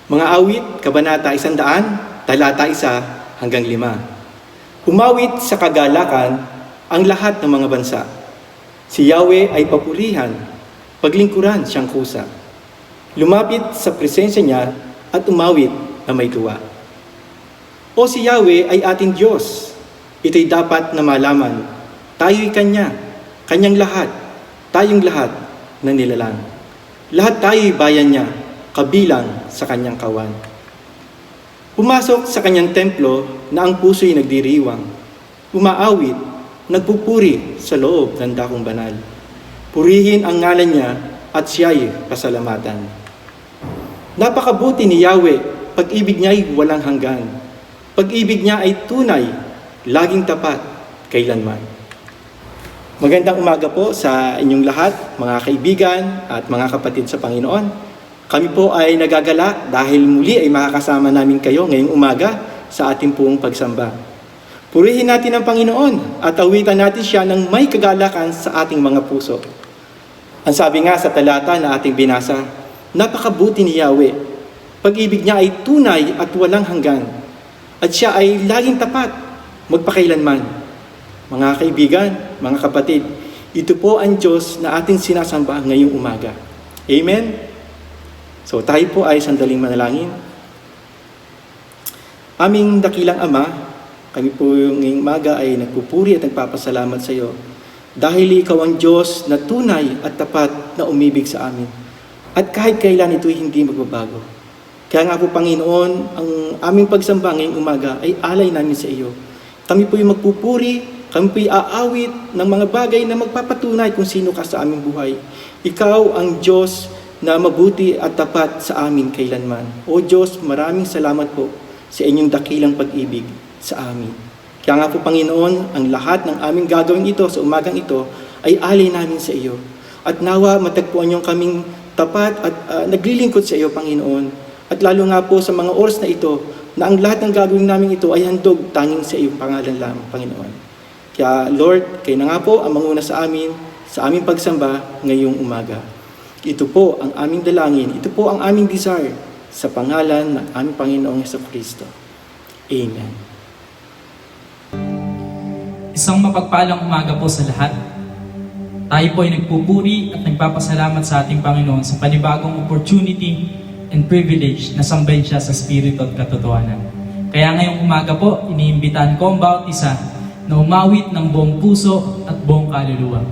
Mga awit, Kabanata 100, talata 1 hanggang 5. Umawit sa kagalakan ang lahat ng mga bansa. Si Yahweh ay papurihan, paglingkuran siyang kusa. Lumapit sa presensya niya at umawit na may tuwa. O si Yahweh ay ating Diyos. Ito'y dapat na malaman. Tayo'y Kanya, Kanyang lahat, tayong lahat na nilalang. Lahat tayo'y bayan niya, kabilang sa Kanyang kawan. Pumasok sa Kanyang templo na ang puso'y nagdiriwang. Umaawit, nagpupuri sa loob ng dakong banal. Purihin ang ngalan niya at siya'y pasalamatan. Napakabuti ni Yahweh, pag-ibig niya'y walang hanggan. Pag-ibig niya ay tunay, laging tapat, kailanman. Magandang umaga po sa inyong lahat, mga kaibigan at mga kapatid sa Panginoon. Kami po ay nagagalak dahil muli ay makakasama namin kayo ngayong umaga sa ating pong pagsamba. Purihin natin ang Panginoon at awitan natin siya ng may kagalakan sa ating mga puso. Ang sabi nga sa talata na ating binasa, napakabuti ni Yahweh. Pag-ibig niya ay tunay at walang hanggan. At siya ay laging tapat, magpakailanman. Mga kaibigan, mga kapatid, ito po ang Diyos na ating sinasamba ngayong umaga. Amen? So tayo po ay sandaling manalangin. Aming dakilang Ama, kami po ngayong umaga ay nagpupuri at nagpapasalamat sa iyo dahil ikaw ang Diyos na tunay at tapat na umibig sa amin. At kahit kailan ito'y hindi magbabago. Kaya nga po Panginoon, ang aming pagsamba ngayong umaga ay alay namin sa iyo. Kami po'y magpupuri, kami po'y aawit ng mga bagay na magpapatunay kung sino ka sa aming buhay. Ikaw ang Diyos na mabuti at tapat sa amin kailanman. O Diyos, maraming salamat po sa inyong dakilang pag-ibig sa amin. Kaya nga po Panginoon, ang lahat ng aming gagawin ito sa umagang ito ay alay namin sa iyo. At nawa matagpuan niyong kaming tapat at naglilingkod sa iyo Panginoon. At lalo nga po sa mga oras na ito, na ang lahat ng gagawin namin ito ay handog tanging sa iyong pangalan lamang, Panginoon. Kaya Lord, kayo na nga po ang manguna sa amin, sa aming pagsamba ngayong umaga. Ito po ang aming dalangin, ito po ang aming desire sa pangalan ng aming Panginoong Jesucristo. Amen. Isang mapagpalang umaga po sa lahat. Tayo po ay nagpupuri at nagpapasalamat sa ating Panginoon sa panibagong opportunity and privilege na sambahin siya sa Espiritu at katotohanan. Kaya ngayong umaga po, iniimbitahan ko ang bawat isa na umawit ng buong puso at buong kaluluwa.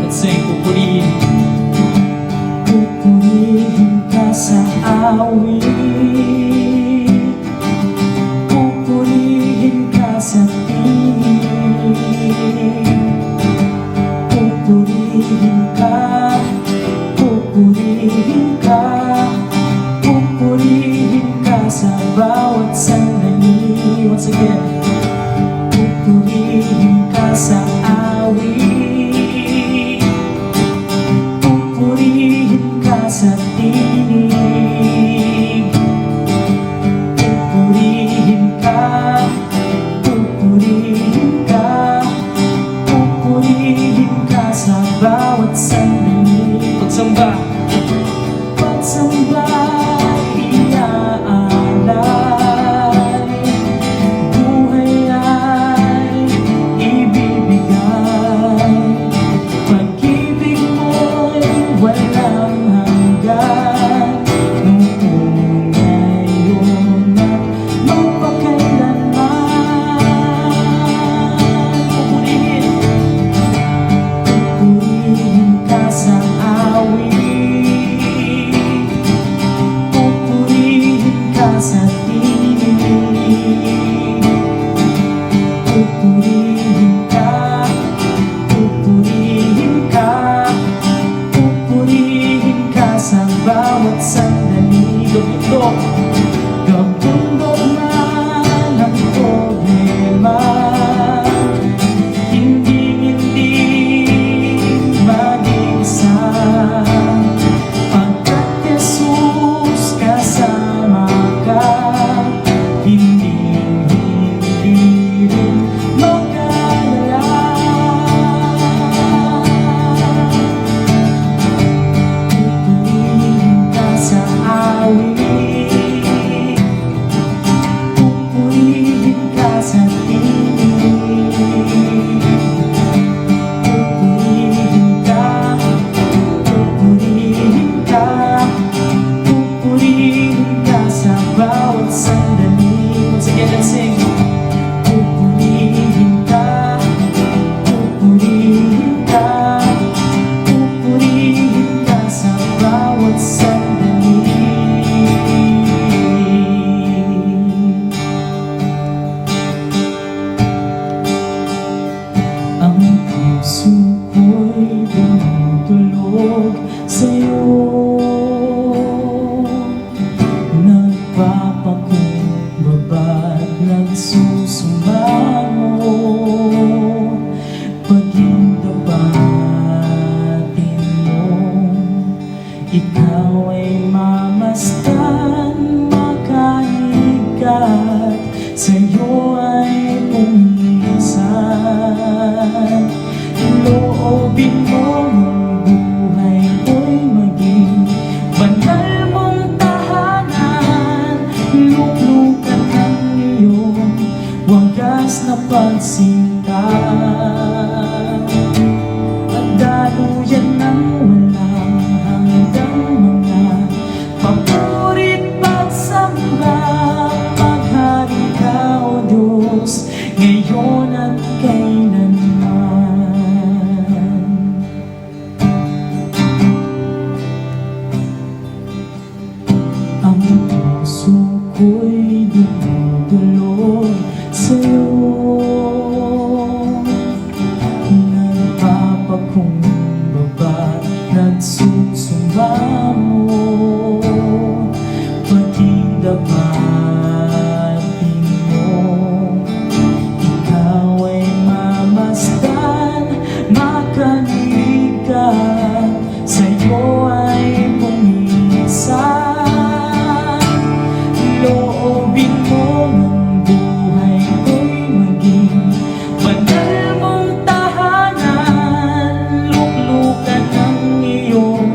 Let's sing, pupurihin. Pupurihin ka sa awit, pupurihin ka sa tinig, pupurihin ka, luklukan ng iyong wagas na pagsinta. At daluyan ng walang hanggang mga papurit pagsamba. Maghari ka, O Diyos, ngayon at kailanman. Ang puso ko'y dumudulog sa'yo, nagpapakumbaba, nagsusumamo, paging dapatin mo. Ikaw ay mamasdan, makanilig ka, sa'yo ay pumisan. Loobin mo ng buhay ko'y maging banal mong tahanan. Luklukan ng iyong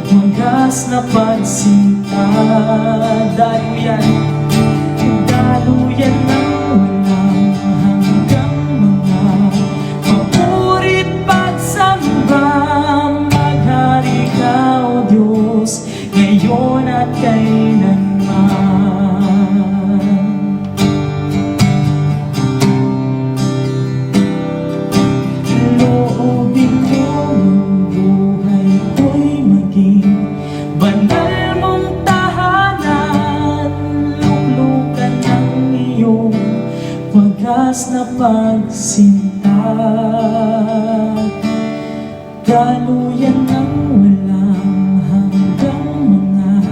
wagas na pagsinta. Daluyan ng walang hanggang mga papurit pagsamba. Maghari ka, O Diyos, ngayon at kailanman. Loobin mo ng buhay ko'y maging banal mong tahanan. Luklukan ng iyong wagas na pagsinta. Daluyan ng walang hanggang mga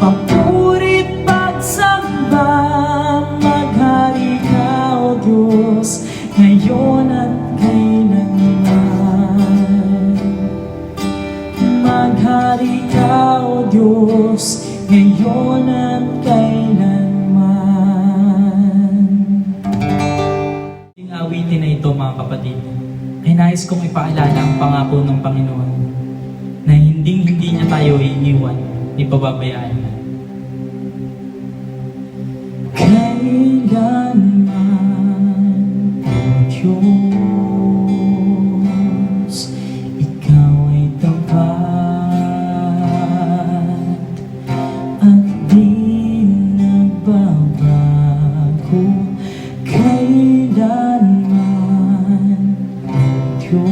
papurit pagsamba. Maghari ka, O Diyos, ngayon at kailanman. Maghari ka, O Diyos, ngayon at kailanman. Ang awitin na ito, mga kapatid, ay nais kong ipaalala ang pangako ng Panginoon na hindi niya tayo iiwan, ipababayaan. Kailanman, O Diyos, Ikaw ay tapat at di nagbabago. Kailanman, O Diyos,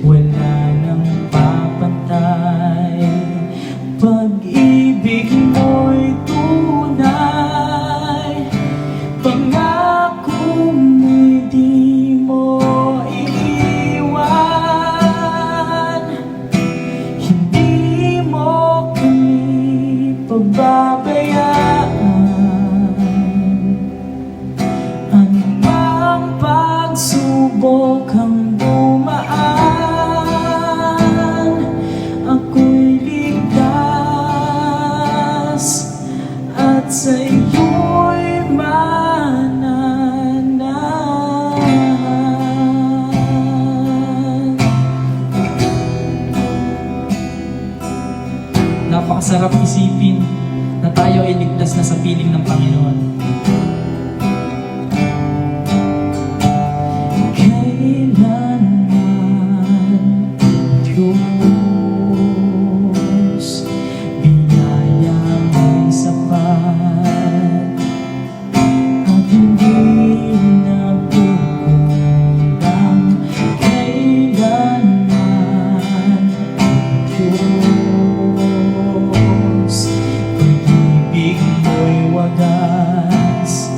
wala nang papantay. Pag-ibig mo'y tunay, pangako mo'y di mo iiwan. Hindi mo kami pababayaan. Anumang pagsubok ang dumaan, ako'y ligtas at sa iyo'y mananahan. Napakasarap isipin na tayo ay ligtas na sa piling ng Panginoon. Kailanman, Diyos, biyaya mo'y sapat at hindi nagkukulang. Kailanman, Diyos, pag-ibig mo'y wagas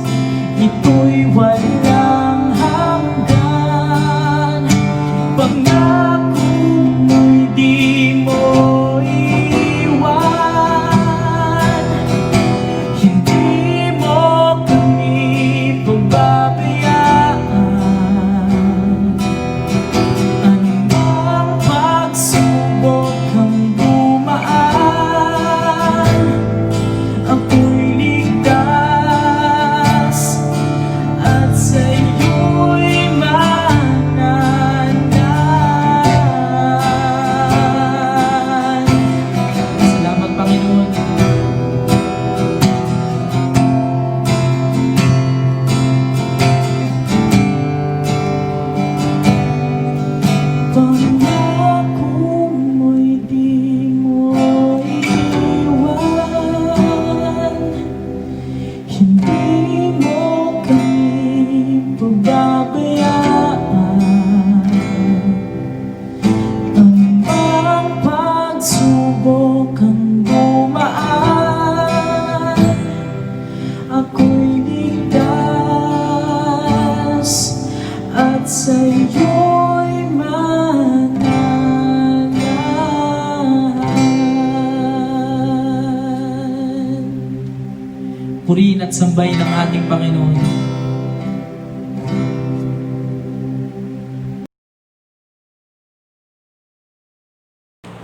purihin at sambahin ang ating Panginoon.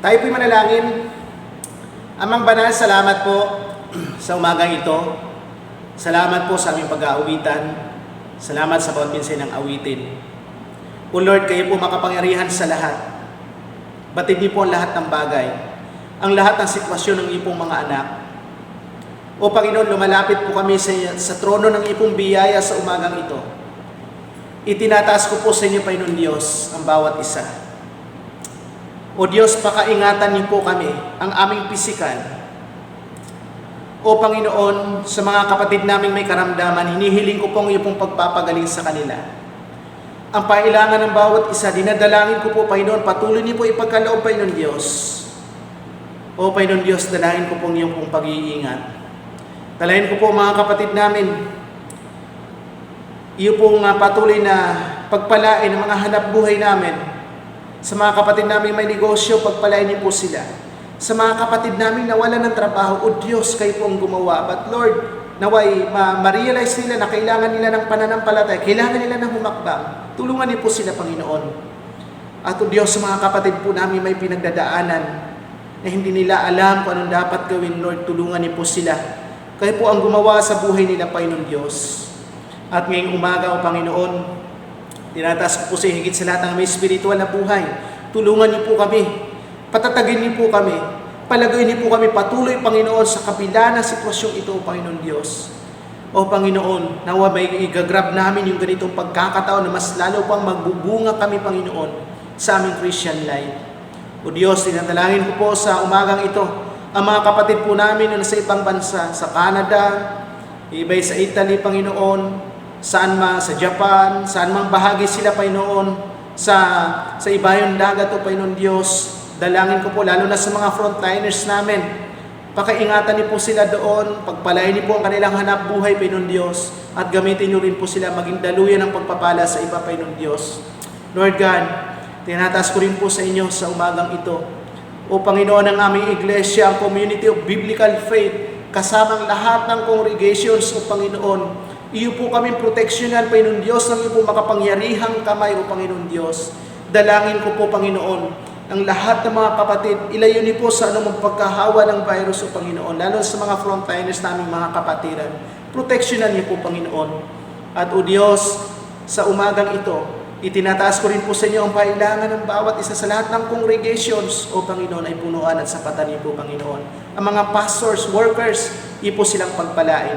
Tayo po'y manalangin. Amang banal, salamat po sa umagang ito. Salamat po sa aming pag-aawitan. Salamat sa bawat pinsay ng awitin. O Lord, kayo po makapangyarihan sa lahat. Batid niyo po ang lahat ng bagay. Ang lahat ng sitwasyon ng iyong mga anak. O Panginoon, lumalapit po kami sa trono ng iyong biyaya sa umagang ito. Itinataas ko po sa inyo, Panginoon Diyos, ang bawat isa. O Diyos, pakaingatan niyo po kami, ang aming pisikal. O Panginoon, sa mga kapatid naming may karamdaman, hinihiling ko pong iyong pagpapagaling sa kanila. Ang pailangan ng bawat isa, dinadalangin ko po, Panginoon, patuloy niyo po ipagkaloob, Panginoon Diyos. O Panginoon Diyos, dalangin ko pong iyong pag-iingat. Dalangin ko po mga kapatid namin, iyo pong patuloy na pagpalain ang mga hanap buhay namin. Sa mga kapatid namin may negosyo, pagpalain niyo po sila. Sa mga kapatid namin na wala ng trabaho, o Diyos, kayo po ang gumawa. But Lord, naway ma-realize nila na kailangan nila ng pananampalataya, kailangan nila ng humakbang. Tulungan niyo po sila, Panginoon. At o Diyos, sa mga kapatid po namin may pinagdadaanan na hindi nila alam kung anong dapat gawin, Lord, tulungan niyo po sila. Kayo po ang gumawa sa buhay nila, Panginoon Diyos. At ngayong umaga, o Panginoon, tinataas ko po sa higit sa lahat ng may spiritual na buhay. Tulungan niyo po kami. Patatagin niyo po kami. Palagay niyo po kami patuloy, Panginoon, sa kabila ng sitwasyong ito, Panginoon Diyos. O Panginoon, nawa may igagrab namin yung ganitong pagkakataon na mas lalo pang magbubunga kami, Panginoon, sa aming Christian life. O Diyos, tinatalangin ko po sa umagang ito, ang mga kapatid po namin na nasa ibang bansa, sa Canada, iba'y sa Italy, Panginoon, saan man, sa Japan, saan mang bahagi sila, Panginoon, sa ibayong dagat, o Panginoon Diyos. Dalangin ko po, lalo na sa mga frontliners namin, pakaingatan niyo po sila doon, pagpalain niyo po ang kanilang hanap buhay, Panginoon Diyos, at gamitin niyo rin po sila maging daluyan ng pagpapala sa iba, Panginoon Diyos. Lord God, tinataas ko rin po sa inyo sa umagang ito. O Panginoon, ang aming iglesia, ang community of biblical faith, kasamang lahat ng congregations, o Panginoon, iyo po kaming proteksyonan, Panginoon Diyos, ng iyo po makapangyarihang kamay, o Panginoon Diyos. Dalangin ko po, Panginoon, ang lahat ng mga kapatid, ilayo niyo po sa anumang pagkahawa ng virus, o Panginoon, lalo sa mga frontliners naming mga kapatiran. Proteksyonan niyo po, Panginoon. At o Diyos, sa umagang ito, itinataas ko rin po sa inyo ang kailangan ng bawat isa sa lahat ng congregations, o Panginoon, ay punuan at sapatan niyo po, Panginoon. Ang mga pastors, workers, iyo po silang pagpalain.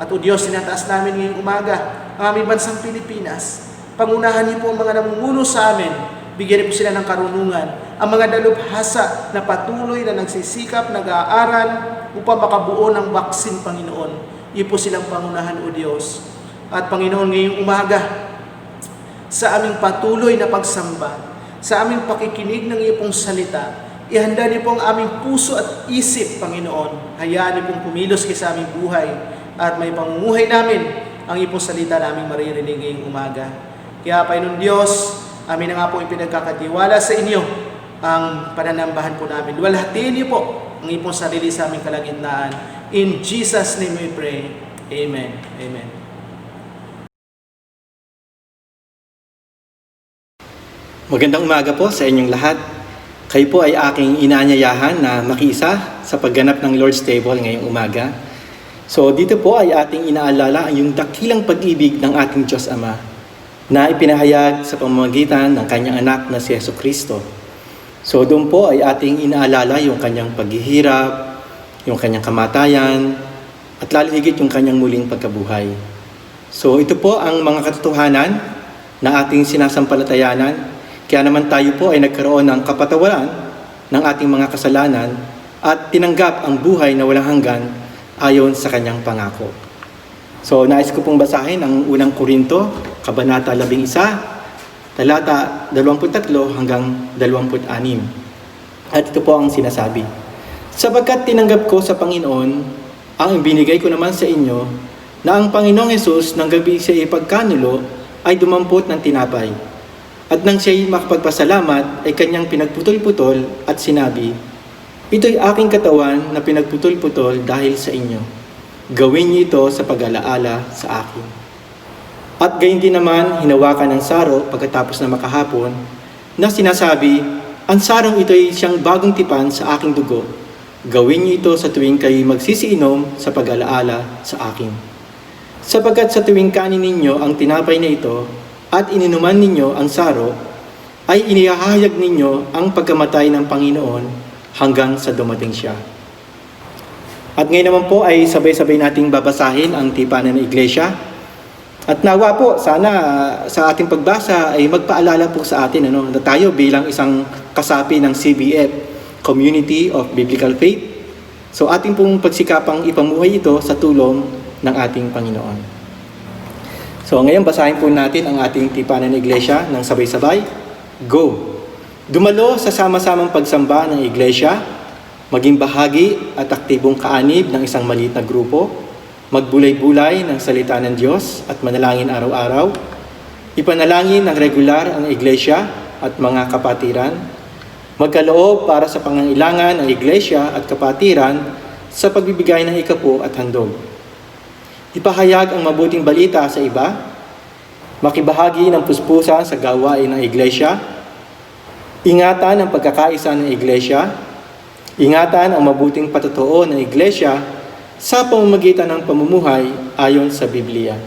At o Diyos, tinataas namin ngayong umaga ang aming bansang Pilipinas. Pangunahan niyo po ang mga namumuno sa amin. Bigyan niyo po sila ng karunungan. Ang mga dalubhasa na patuloy na nagsisikap, nag-aaral upang makabuo ng vaksin, Panginoon. Iyo po silang pangunahan, o Diyos. At Panginoon, ngayong umaga, sa aming patuloy na pagsamba, sa aming pakikinig ng iyo pong salita, ihanda niyo po ang aming puso at isip, Panginoon. Hayaan niyo pong kumilos kayo sa aming buhay at may pamumuhay namin ang iyo pong salita naming maririnig ngayong umaga. Kaya, Panginoon Diyos, amin na nga po ipinagkakatiwala sa inyo ang pananambahan po namin. Luwalhatiin niyo po ang iyong sarili sa aming kalagitnaan. In Jesus' name we pray. Amen. Amen. Magandang umaga po sa inyong lahat. Kayo po ay aking inaanyayahan na makiisa sa pagganap ng Lord's Table ngayong umaga. So dito po ay ating inaalala ang yung dakilang pag-ibig ng ating Diyos Ama na ipinahayag sa pamamagitan ng kanyang anak na si Jesucristo. So doon po ay ating inaalala yung kanyang paghihirap, yung kanyang kamatayan, at lalo higit yung kanyang muling pagkabuhay. So ito po ang mga katotohanan na ating sinasampalatayanan, kaya naman tayo po ay nagkaroon ng kapatawaran ng ating mga kasalanan at tinanggap ang buhay na walang hanggan ayon sa kanyang pangako. So, nais ko pong basahin ang unang Korinto, Kabanata 11, talata 23 hanggang 26. At ito po ang sinasabi. Sapagkat tinanggap ko sa Panginoon, ang ibinigay ko naman sa inyo, na ang Panginoong Hesus nang gabi siya ipagkanulo ay dumampot ng tinapay. At nang siya'y makapagpasalamat ay kanyang pinagputol-putol at sinabi, ito'y aking katawan na pinagputol-putol dahil sa inyo. Gawin niyo ito sa pag-alaala sa akin. At gayon din naman, hinawakan ng saro pagkatapos na makahapon, na sinasabi, ang sarong ito ay siyang bagong tipan sa aking dugo. Gawin niyo ito sa tuwing kayo magsisiinom sa pag-alaala sa akin. Sapagkat sa tuwing kanin ninyo ang tinapay na ito at ininuman ninyo ang saro, ay inihahayag ninyo ang pagkamatay ng Panginoon hanggang sa dumating siya. At ngayon naman po ay sabay-sabay nating babasahin ang tipanan ng Iglesia. At nawa po, sana sa ating pagbasa ay magpaalala po sa atin na tayo bilang isang kasapi ng CBF, Community of Biblical Faith. So ating pong pagsikapang ipamuhay ito sa tulong ng ating Panginoon. So ngayon basahin po natin ang ating tipanan ng Iglesia ng sabay-sabay. Go! Dumalo sa sama-samang pagsamba ng Iglesia, maging bahagi at aktibong kaanib ng isang maliit na grupo, magbulay-bulay ng salita ng Diyos at manalangin araw-araw, ipanalangin ng regular ang Iglesia at mga kapatiran, magkaloob para sa pangangailangan ng Iglesia at kapatiran sa pagbibigay ng ikapu at handog. Ipahayag ang mabuting balita sa iba, makibahagi ng puspusan sa gawain ng Iglesia, ingatan ang pagkakaisa ng Iglesia, ingatan ang mabuting patotoo ng Iglesia sa pamamagitan ng pamumuhay ayon sa Biblia.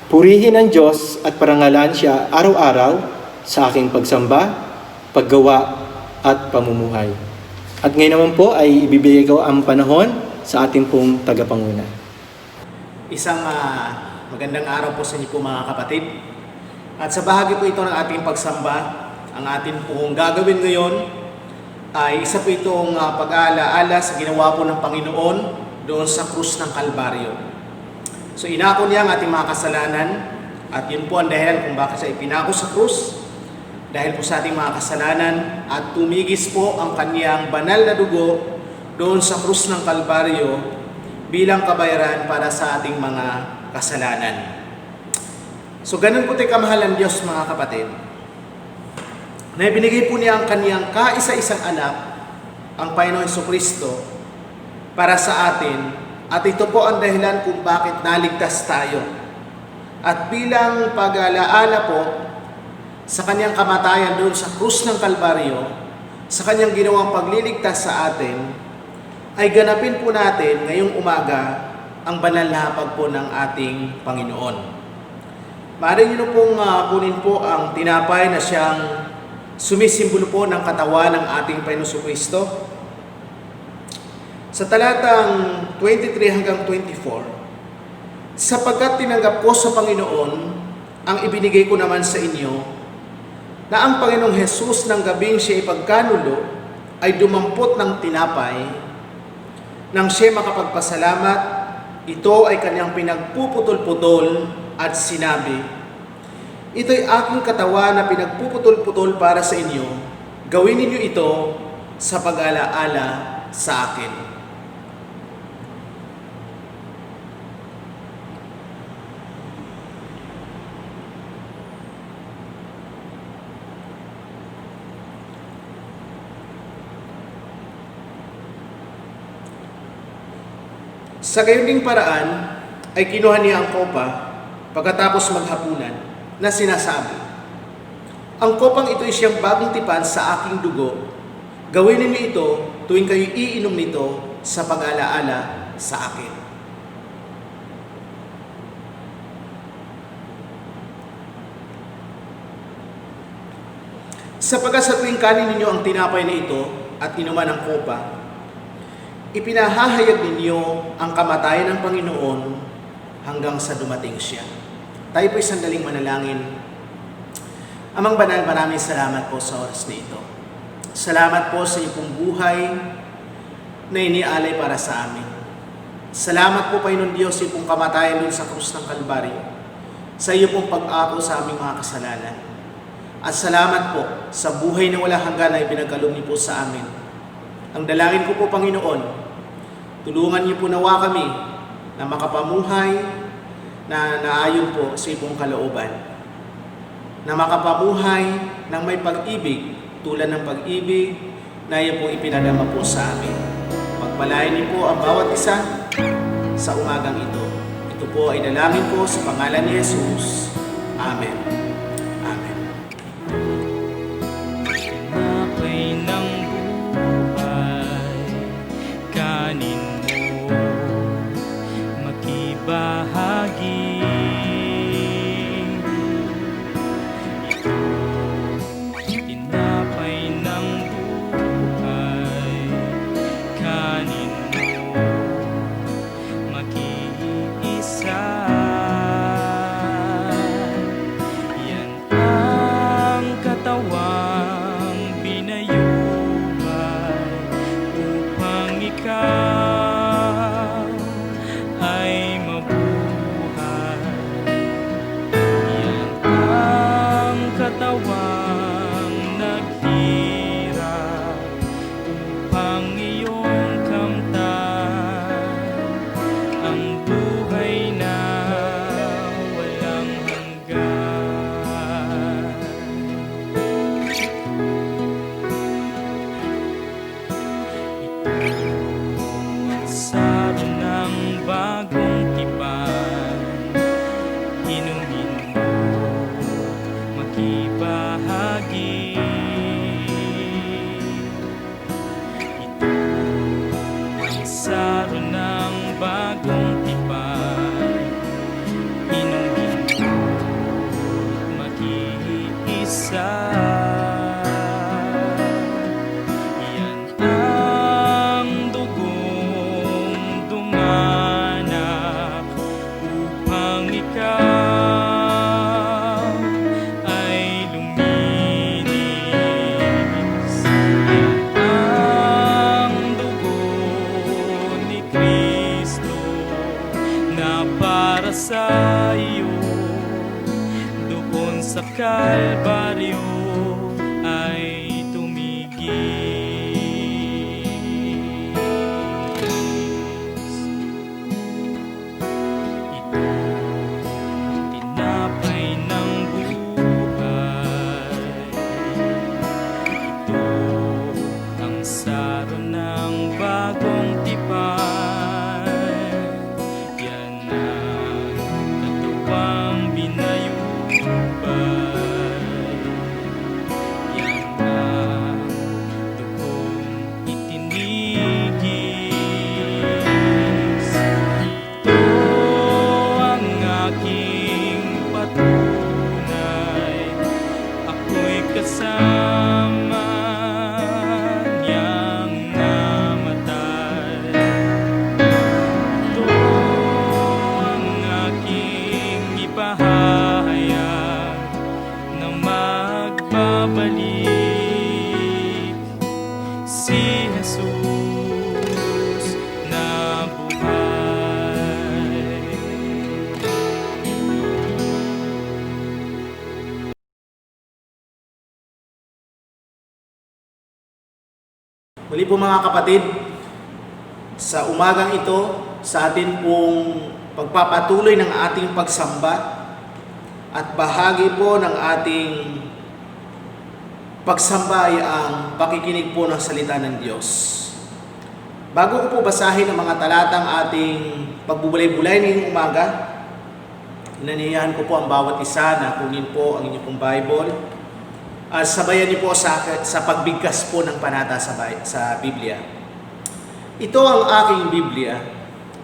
Purihin ang Diyos at parangalan siya araw-araw sa aking pagsamba, paggawa at pamumuhay. At ngayon naman po ay ibibigay ko ang panahon sa ating pong tagapanguna. Isang magandang araw po sa inyo po mga kapatid. At sa bahagi po ito ng ating pagsamba, ang atin pong gagawin ngayon ay isa po itong pag-aalaala sa ginawa po ng Panginoon doon sa krus ng Kalbaryo. So inako niya ang ating mga kasalanan at yun po ang dahilan kung bakit siya ipinako sa krus. Dahil po sa ating mga kasalanan at tumigis po ang kaniyang banal na dugo doon sa krus ng Kalbaryo bilang kabayaran para sa ating mga kasalanan. So ganun po tayo kamahal ng Diyos mga kapatid, na ibinigay po niya ang kaniyang kaisa-isang anak, ang Panginoon Jesucristo, para sa atin. At ito po ang dahilan kung bakit naligtas tayo. At bilang pag-alaala po sa kaniyang kamatayan doon sa krus ng Kalbaryo, sa kaniyang ginawang pagliligtas sa atin, ay ganapin po natin ngayong umaga ang banal na hapag po ng ating Panginoon. Maaari niyo pong kunin po ang tinapay na siyang sumisimbolo po ng katawan ng ating Panginoon Jesucristo. Sa talatang 23 hanggang 24, sapagkat tinanggap ko sa Panginoon ang ibinigay ko naman sa inyo, na ang Panginoong Jesus ng gabing siya ipagkanulo ay dumampot ng tinapay, nang siya makapagpasalamat, ito ay kanyang pinagpuputol-putol at sinabi, ito'y aking katawan na pinagpuputol-putol para sa inyo. Gawin ninyo ito sa pag-alaala sa akin. Sa gayon ding paraan ay kinuha niya ang kopa pagkatapos maghapunan na sinasabi, ang kopang ito ay siyang bagong tipan sa aking dugo. Gawin ninyo ito tuwing kayo iinom nito sa pag-alaala sa akin. Sapagkat sa tuwing kanin ninyo ang tinapay na ito at inuman ang kopa, ipinahahayag ninyo ang kamatayan ng Panginoon hanggang sa dumating siya. Tayo po'y sandaling manalangin. Amang banal, maraming salamat po sa oras na ito. Salamat po sa iyong pong buhay na inialay para sa amin. Salamat po, Panginoon Diyos, sa iyong pong kamatayan doon sa krus ng Kalbaryo, sa iyong pong pag-ako sa aming mga kasalanan. At salamat po sa buhay na wala hanggan na ipinagkaloob niyo po sa amin. Ang dalangin ko po, Panginoon, tulungan niyo po nawa kami na makapamuhay na naayon po sa iyong kalooban. Na makapamuhay ng may pag-ibig tulad ng pag-ibig na iyo pong ipinadama po sa amin. Pagpalain niyo po ang bawat isa sa umagang ito. Ito po ay dalangin ko sa pangalan ni Jesus. Amen. Amen. Tinapay ng buhay, kanin mo, makibahagi. Tinapay ng buhay, kanin mo, makiisa. Yan ang katawang binayuhan upang ikaw ay mabuhay. Yan ang katawang naghirap upang iyong kamtan ang buhay na walang hanggan. Ang saro ng bagong tipan, inumin mo, makibahagi. Ito ang saro ng bagong tipan, inumin mo, makiisa. Yan ang dugong dumanak upang ikaw ay luminis. Yan ang dugo ni Kristo na para sa iyo doon sa Kalbaryo ay tumigis. Ito tinapay ng buhay, ito ang saro ng bagong tipan. Yan ang katawang binayuhan. Yan ang dugong itinigis. Ito ang aking patunay, ako'y kasama niyang namatay. Ito ang aking ipahayag na magbabalik si Jesus na buhay. Muli po mga kapatid, sa umagang ito, sa atin pong pagpapatuloy ng ating pagsamba at bahagi po ng ating pagsamba ay ang pakikinig po ng salita ng Diyos. Bago ko po basahin ang mga talatang ating pagbubulay-bulay ngayong umaga, inaniyahan ko po ang bawat isa na kunin po ang inyong pong Bible at sabayan niyo po sa pagbigkas po ng panata sa Biblia. Ito ang aking Biblia.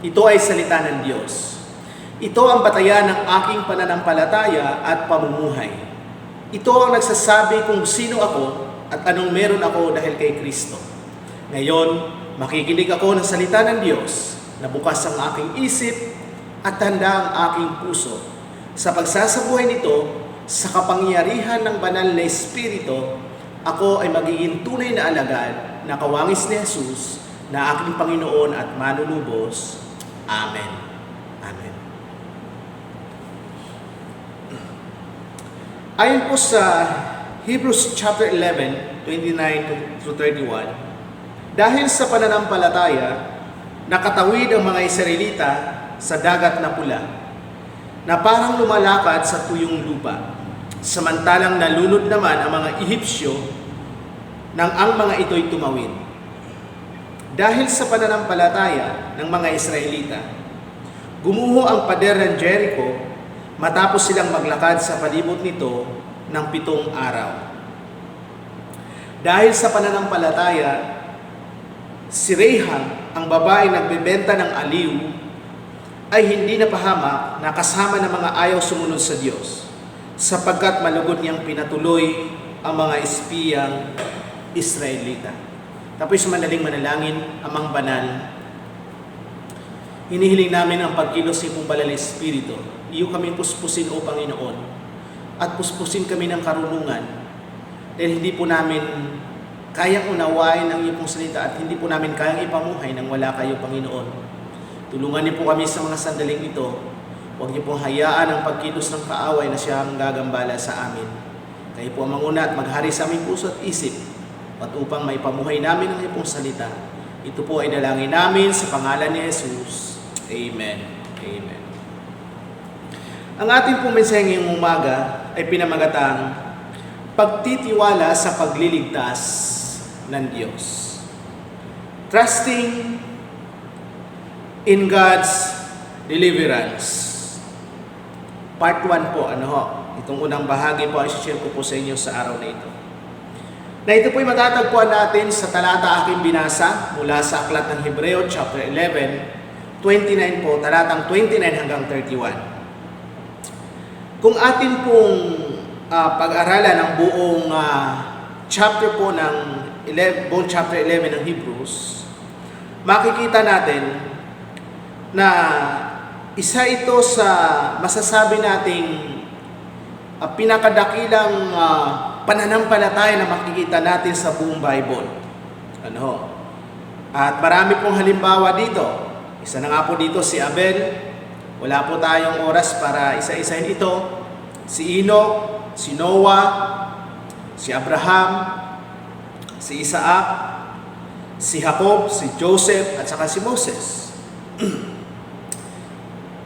Ito ay salita ng Diyos. Ito ang batayan ng aking pananampalataya at pamumuhay. Ito ang nagsasabi kung sino ako at anong meron ako dahil kay Kristo. Ngayon, makikinig ako ng salita ng Diyos na bukas ang aking isip at tanda ang aking puso. Sa pagsasabuhay nito, sa kapangyarihan ng banal na Espiritu, ako ay magiging tunay na alagad na kawangis ni Jesus na aking Panginoon at manunubos. Amen. Amen. Ayon po sa Hebrews chapter 11, 29 to 31, dahil sa pananampalataya, nakatawid ang mga Israelita sa dagat na pula, na parang lumalakad sa tuyong lupa. Samantalang nalunod naman ang mga Ehipsyo nang ang mga ito'y tumawid. Dahil sa pananampalataya ng mga Israelita, Gumuho ang pader ng Jericho matapos silang maglakad sa palibot nito ng 7 araw. Dahil sa pananampalataya, si Rahab, ang babae nagbebenta ng aliw, ay hindi napahamak na kasama ng mga ayaw sumunod sa Diyos, sapagkat malugod niyang pinatuloy ang mga espiyang Israelita. Tapos manaling manalangin, Amang Banal, hinihiling namin ang pagkilos ni Pong Banal na Espiritu. Iyo kami puspusin, O Panginoon, at puspusin kami ng karunungan, dahil hindi po namin kayang unawain ang iyong pong salita at hindi po namin kayang ipamuhay nang wala kayo, Panginoon. Tulungan niyo po kami sa mga sandaling ito. Huwag niyo pong hayaan ang pagkilos ng kaaway na siya ang gagambala sa amin. Kayo po ang manguna at maghari sa aming puso at isip, at upang maipamuhay namin ang iyong pong salita. Ito po ay dalangin namin sa pangalan ni Jesus. Amen. Amen. Ang ating pong mensahe ngayong umaga ay pinamagatang pagtitiwala sa pagliligtas ng Diyos. Trusting in God's deliverance. Part 1 po, itong unang bahagi po ay share ko po sa inyo sa araw na ito. Na ito po ay matatagpuan natin sa talata aking binasa mula sa Aklat ng Hebreo, chapter 11, 29 po, talatang 29 hanggang 31. Kung atin pong pag-aralan ang buong chapter po ng buong chapter 11 ng Hebrews, makikita natin na isa ito sa masasabi nating pinakadakilang pananampalataya na makikita natin sa buong Bible. At marami pong halimbawa dito. Isa na nga po dito si Abel. Wala po tayong oras para isa-isahin ito. Si Enoch, si Noah, si Abraham, si Isaac, si Jacob, si Joseph, at saka si Moses.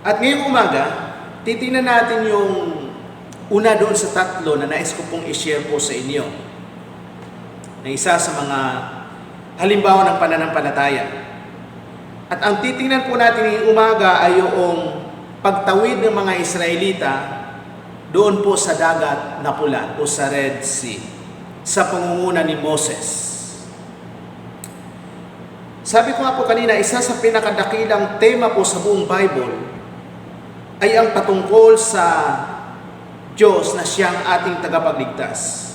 At ngayong umaga, titingnan natin yung una doon sa tatlo na nais ko pong i-share po sa inyo. Na isa sa mga halimbawa ng pananampalataya. At ang titingnan po natin ngayong umaga ay yung pagtawid ng mga Israelita doon po sa dagat na pula o sa Red Sea, sa pangunguna ni Moses. Sabi ko nga po kanina, isa sa pinakadakilang tema po sa buong Bible ay ang patungkol sa Diyos na siyang ating tagapagligtas,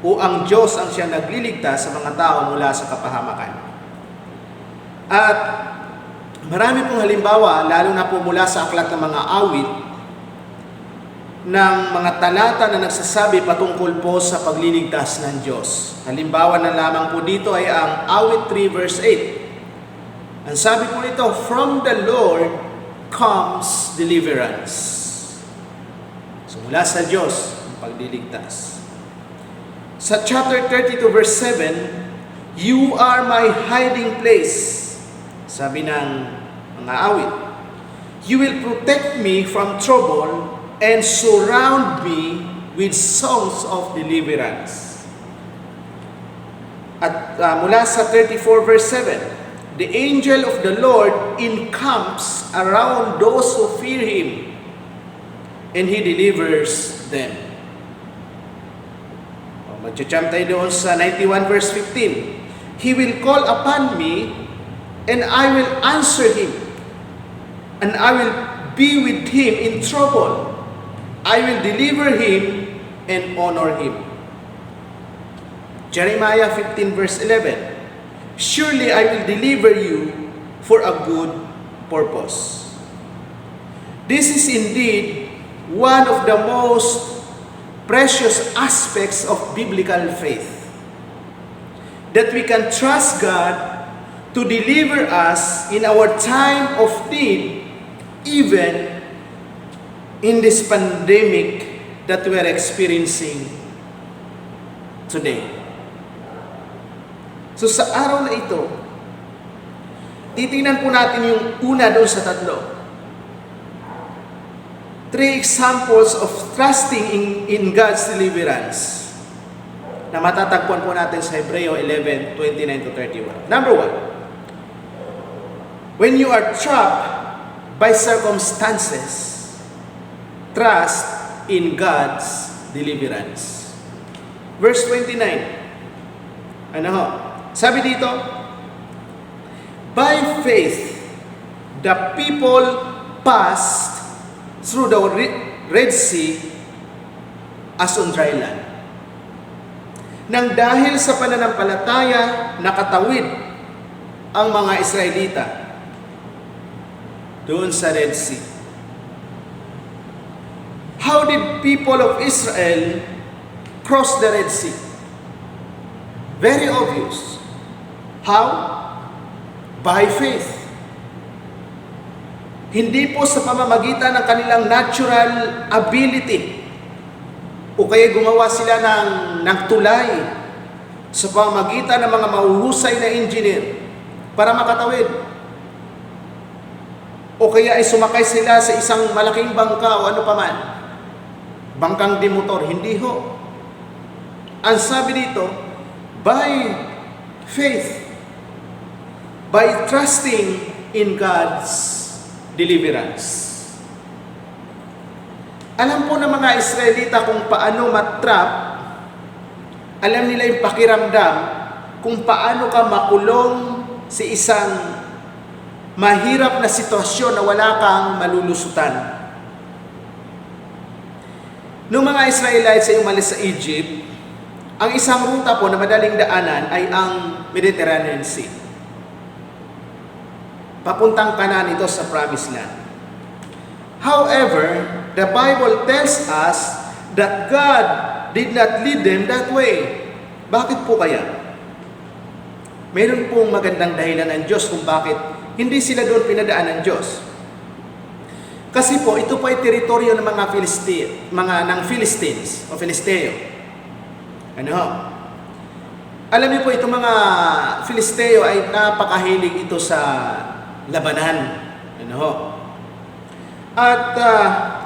o ang Diyos ang siyang nagliligtas sa mga tao mula sa kapahamakan. At marami pong halimbawa, lalo na po mula sa aklat ng mga awit, ng mga talata na nagsasabi patungkol po sa pagliligtas ng Diyos. Halimbawa na lamang po dito ay ang awit 3 verse 8. Ang sabi po nito, "From the Lord comes deliverance." So mula sa Diyos ang pagliligtas. Sa chapter 32 verse 7, "You are my hiding place." Sabi ng mga awit, "You will protect me from trouble and surround me with songs of deliverance." At mula sa 34 verse 7, "The angel of the Lord encamps around those who fear Him, and He delivers them." Mag-jump tayo doon sa 91 verse 15. "He will call upon me, and I will answer him, and I will be with him in trouble. I will deliver him and honor him." Jeremiah 15 verse 11, "Surely I will deliver you for a good purpose." This is indeed one of the most precious aspects of biblical faith, that we can trust God to deliver us in our time of need, even in this pandemic that we are experiencing today. So sa araw na ito, titingnan po natin yung una doon sa tatlo. 3 examples of trusting in God's deliverance na matatagpuan po natin sa Hebreo 11, 29 to 31. Number 1, when you are trapped by circumstances, trust in God's deliverance. Verse 29. Ano ho? Sabi dito, by faith, the people passed through the Red Sea as on dry land. Nang dahil sa pananampalataya, nakatawid ang mga Israelita doon sa Red Sea. How did people of Israel cross the Red Sea? Very obvious. How? By faith. Hindi po sa pamamagitan ng kanilang natural ability o kaya gumawa sila ng tulay sa pamamagitan ng mga mahuhusay na engineer para makatawid. O kaya ay sumakay sila sa isang malaking bangka o ano paman. Bangkang demotor, hindi ho. Ang sabi dito, by faith, by trusting in God's deliverance. Alam po ng mga Israelita kung paano matrap, alam nila yung pakiramdam kung paano ka makulong sa isang mahirap na sitwasyon na wala kang malulusutan. Noong mga Israelites ay umalis sa Egypt, ang isang ruta po na madaling daanan ay ang Mediterranean Sea. Papuntang kanan ito sa Promised Land. However, the Bible tells us that God did not lead them that way. Bakit po kaya? Mayroon pong magandang dahilan ng Diyos kung bakit hindi sila doon pinadaan ng Diyos. Kasi po, ito po ay teritoryo ng mga Philistines o Filisteo. Ano? Alam niyo po, itong mga Filisteo ay napakahilig ito sa labanan. Ano? At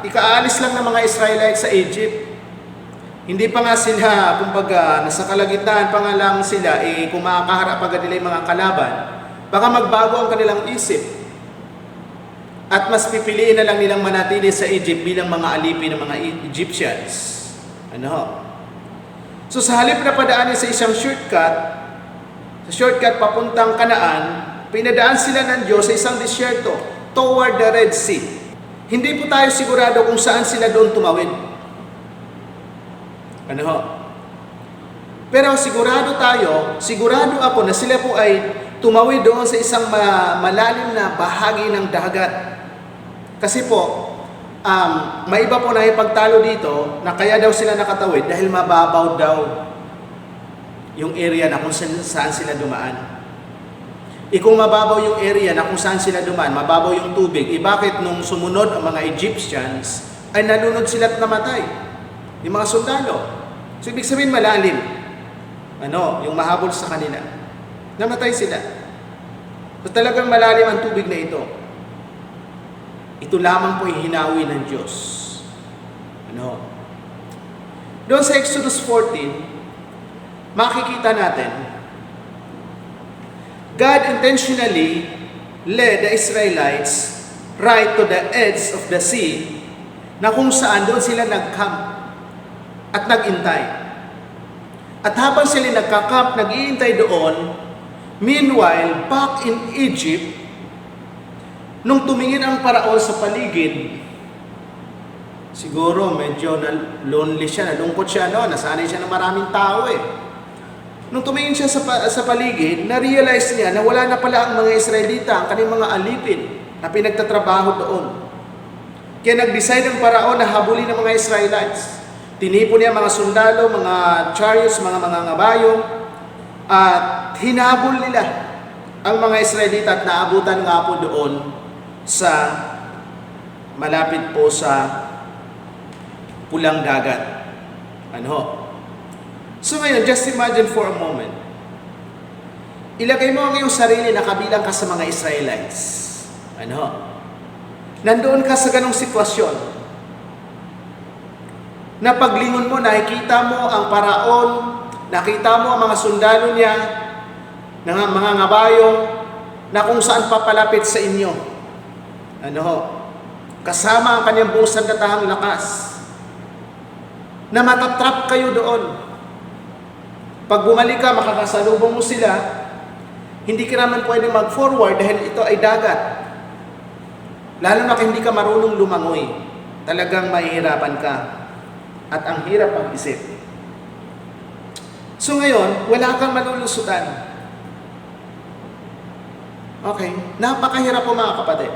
ikaalis lang ng mga Israelites sa Egypt. Hindi pa nga sila, kumbaga, nasa kalagitnaan pa nga lang sila, kung makakaharap agad nila yung mga kalaban, baka magbago ang kanilang isip. At mas pipiliin na lang nilang manatili sa Egypt bilang mga alipin ng mga Egyptians. Ano? So sa halip na padaanin sa isang shortcut papuntang Kanaan, pinadaan sila ng Diyos sa isang disyerto toward the Red Sea. Hindi po tayo sigurado kung saan sila doon tumawid. Ano ho? Pero sigurado ako na sila po ay tumawid doon sa isang malalim na bahagi ng dagat. Kasi po, may iba po na ipagtalo dito na kaya daw sila nakatawid dahil mababaw daw yung area na kung saan sila dumaan. Kung mababaw yung area na kung saan sila dumaan, mababaw yung tubig, bakit nung sumunod ang mga Egyptians ay nalunod sila at namatay? Yung mga sundalo. So ibig sabihin malalim. Yung mahabol sa kanila. Namatay sila. So talagang malalim ang tubig na ito. Ito lamang po ay hinawi ng Diyos. Doon sa Exodus 14, makikita natin, God intentionally led the Israelites right to the edge of the sea, na kung saan doon sila nag-camp at nag-intay. At habang sila nagka-camp, nag-iintay doon, meanwhile, back in Egypt, nung tumingin ang Paraon sa paligid, siguro medyo lonely siya, nalungkot siya, nasanay siya ng maraming tao Nung tumingin siya sa paligid, na-realize niya na wala na pala ang mga Israelita, ang kanilang mga alipin na pinagtatrabaho doon. Kaya nag-decide ang Paraon na habulin ng mga Israelites. Tinipon niya mga sundalo, mga chariots, mga ngabayo, at hinabol nila ang mga Israelita at naabutan nga po doon sa malapit po sa pulang dagat. So ngayon, just imagine for a moment. Ilagay mo ang iyong sarili na kabilang ka sa mga Israelites. Nandoon ka sa ganong sitwasyon. Na paglingon mo, nakikita mo ang Paraon, nakita mo ang mga sundalo niya, mga ngabayo, na kung saan papalapit sa inyo. kasama ang kanyang buong sandatahang lakas, na matatrap kayo doon. Pag bumalik ka, makakasalubong mo sila, hindi ka naman pwede mag-forward dahil ito ay dagat. Lalo na kung hindi ka marunong lumangoy, talagang mahihirapan ka. At ang hirap mag-isip. So ngayon, wala kang malulusutan. Okay, napakahirap po mga kapatid.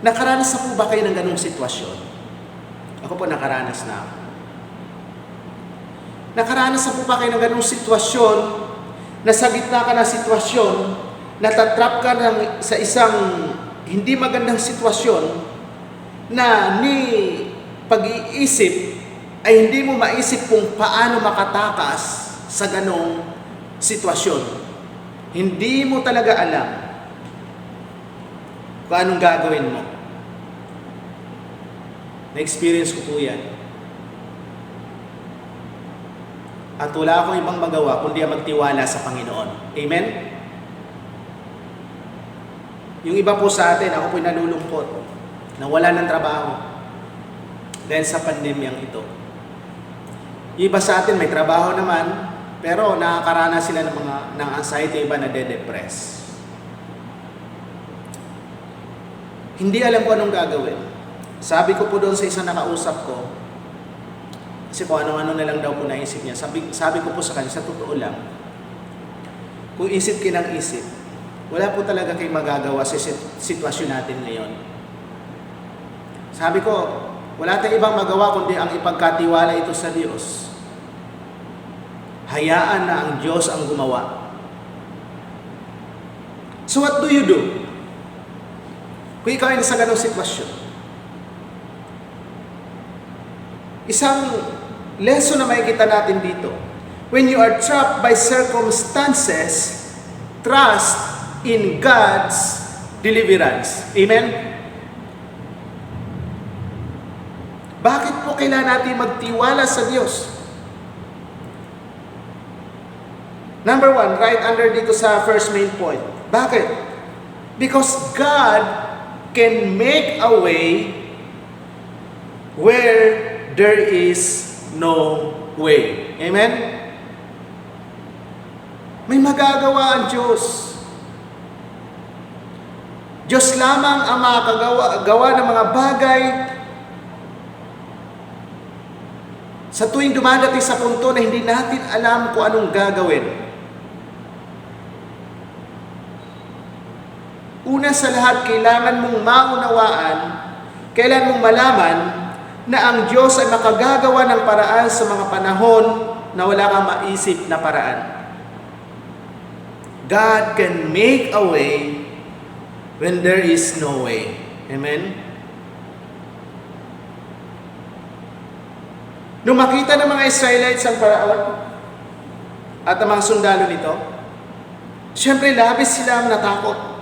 Nakaranas na po ba kayo ng ganung sitwasyon? Ako po nakaranas na ako. Nakaranas na po ba kayo ng ganung sitwasyon na sa gitna ka ng sitwasyon, natatrap ka sa isang hindi magandang sitwasyon na ni pag-iisip ay hindi mo maisip kung paano makatakas sa ganong sitwasyon. Hindi mo talaga alam kung anong gagawin mo. Na-experience ko po yan. At wala akong ibang magawa kundi ang magtiwala sa Panginoon. Amen? Yung iba po sa atin, ako po'y nalulungkot na wala ng trabaho dahil sa pandemyang ito. Yung iba sa atin may trabaho naman, pero nakakaranas sila ng anxiety, iba na de-depress. Hindi alam ko anong gagawin. Sabi ko po doon sa isang nakausap ko, kasi kung ano-ano na lang daw po naisip niya, sabi ko po sa kanya, sa totoo lang, kung isip kinang isip, wala po talaga kayong magagawa sa sitwasyon natin ngayon. Sabi ko, wala tayong ibang magawa kundi ang ipagkatiwala ito sa Diyos. Hayaan na ang Diyos ang gumawa. So what do you do? Kung ikaw ay nasa ganong sitwasyon, isang lesson na makikita natin dito, when you are trapped by circumstances, trust in God's deliverance. Amen? Bakit po kailangan natin magtiwala sa Diyos? Number one, right under dito sa first main point. Bakit? Because God can make a way where there is no way. Amen? May magagawa ang Diyos. Diyos lamang ang makagawa ng mga bagay sa tuwing dumadating sa punto na hindi natin alam kung anong gagawin. Una sa lahat, kailangan mong maunawaan, kailangan mong malaman na ang Diyos ay makagagawa ng paraan sa mga panahon na wala kang maisip na paraan. God can make a way when there is no way. Amen? Nung makita ng mga Israelites ang paraan at ang mga sundalo nito, siyempre labis silang natakot.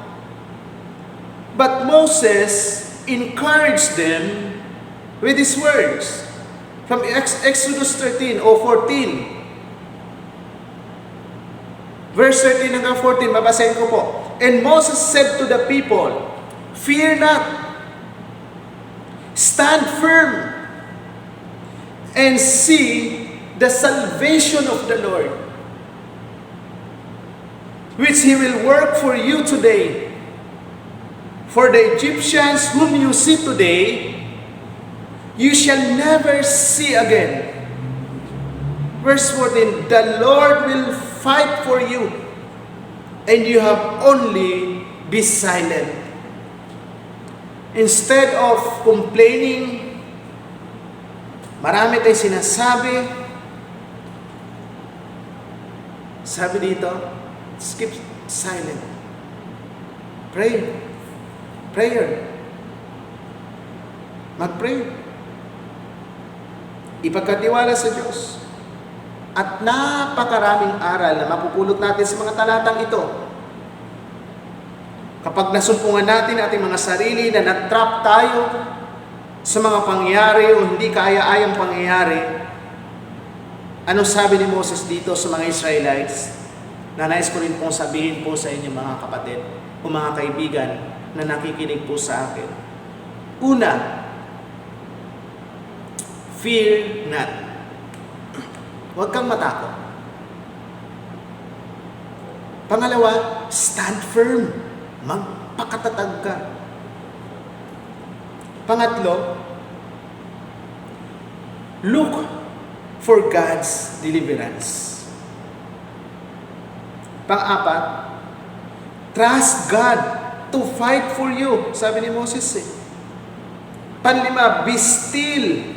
But Moses encouraged them with his words from Exodus 13 o 14. Verse 13 hanggang 14, babasahin ko po. And Moses said to the people, "Fear not, stand firm, and see the salvation of the Lord, which He will work for you today. For the Egyptians whom you see today, you shall never see again." Verse 14, "The Lord will fight for you, and you have only be silent." Instead of complaining, marami tayong sinasabi. Sabi dito, keep silent. Pray. Prayer. Mag-pray. Ipagkatiwala sa Diyos. At napakaraming aral na mapupulot natin sa mga talatang ito. Kapag nasumpungan natin ating mga sarili na natrap tayo sa mga pangyayari o hindi kaaya-ayang pangyayari, anong sabi ni Moses dito sa mga Israelites? Na nais ko rin pong sabihin po sa inyo mga kapatid o mga kaibigan na nakikinig po sa akin. Una, fear not. Huwag kang matakot. Pangalawa, stand firm. Magpakatatag ka. Pangatlo, look for God's deliverance. Pang-apat, trust God to fight for you. Sabi ni Moses eh. Panlima, be still.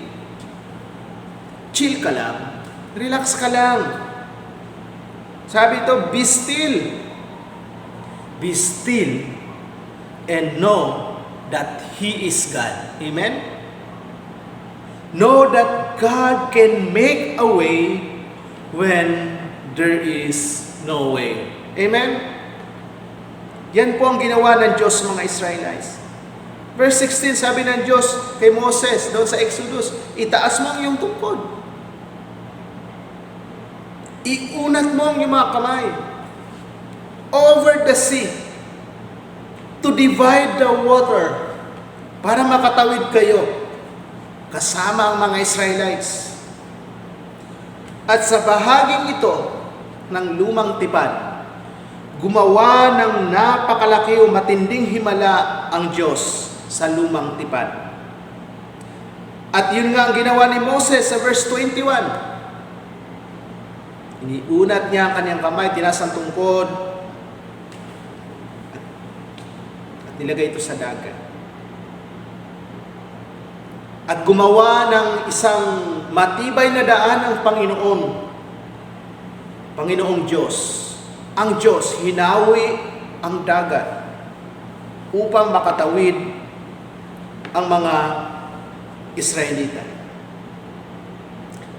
Chill ka lang. Relax ka lang. Sabi ito, be still. Be still and know that He is God. Amen? Know that God can make a way when there is no way. Amen? Yan po ang ginawa ng Diyos mga Israelites. Verse 16, sabi ng Diyos kay Moses doon sa Exodus, itaas mo ang iyong tungkod. Iunat mo ang iyong mga kamay over the sea to divide the water para makatawid kayo kasama ang mga Israelites. At sa bahaging ito ng lumang tipan, gumawa ng napakalaki o matinding himala ang Diyos sa lumang tipan. At yun nga ang ginawa ni Moses sa verse 21. Iniunat niya ang kanyang kamay, tinaas ang tungkod, at nilagay ito sa dagat. At gumawa ng isang matibay na daan ang Panginoon. Panginoong Diyos. Ang Diyos, hinawi ang dagat upang makatawid ang mga Israelita.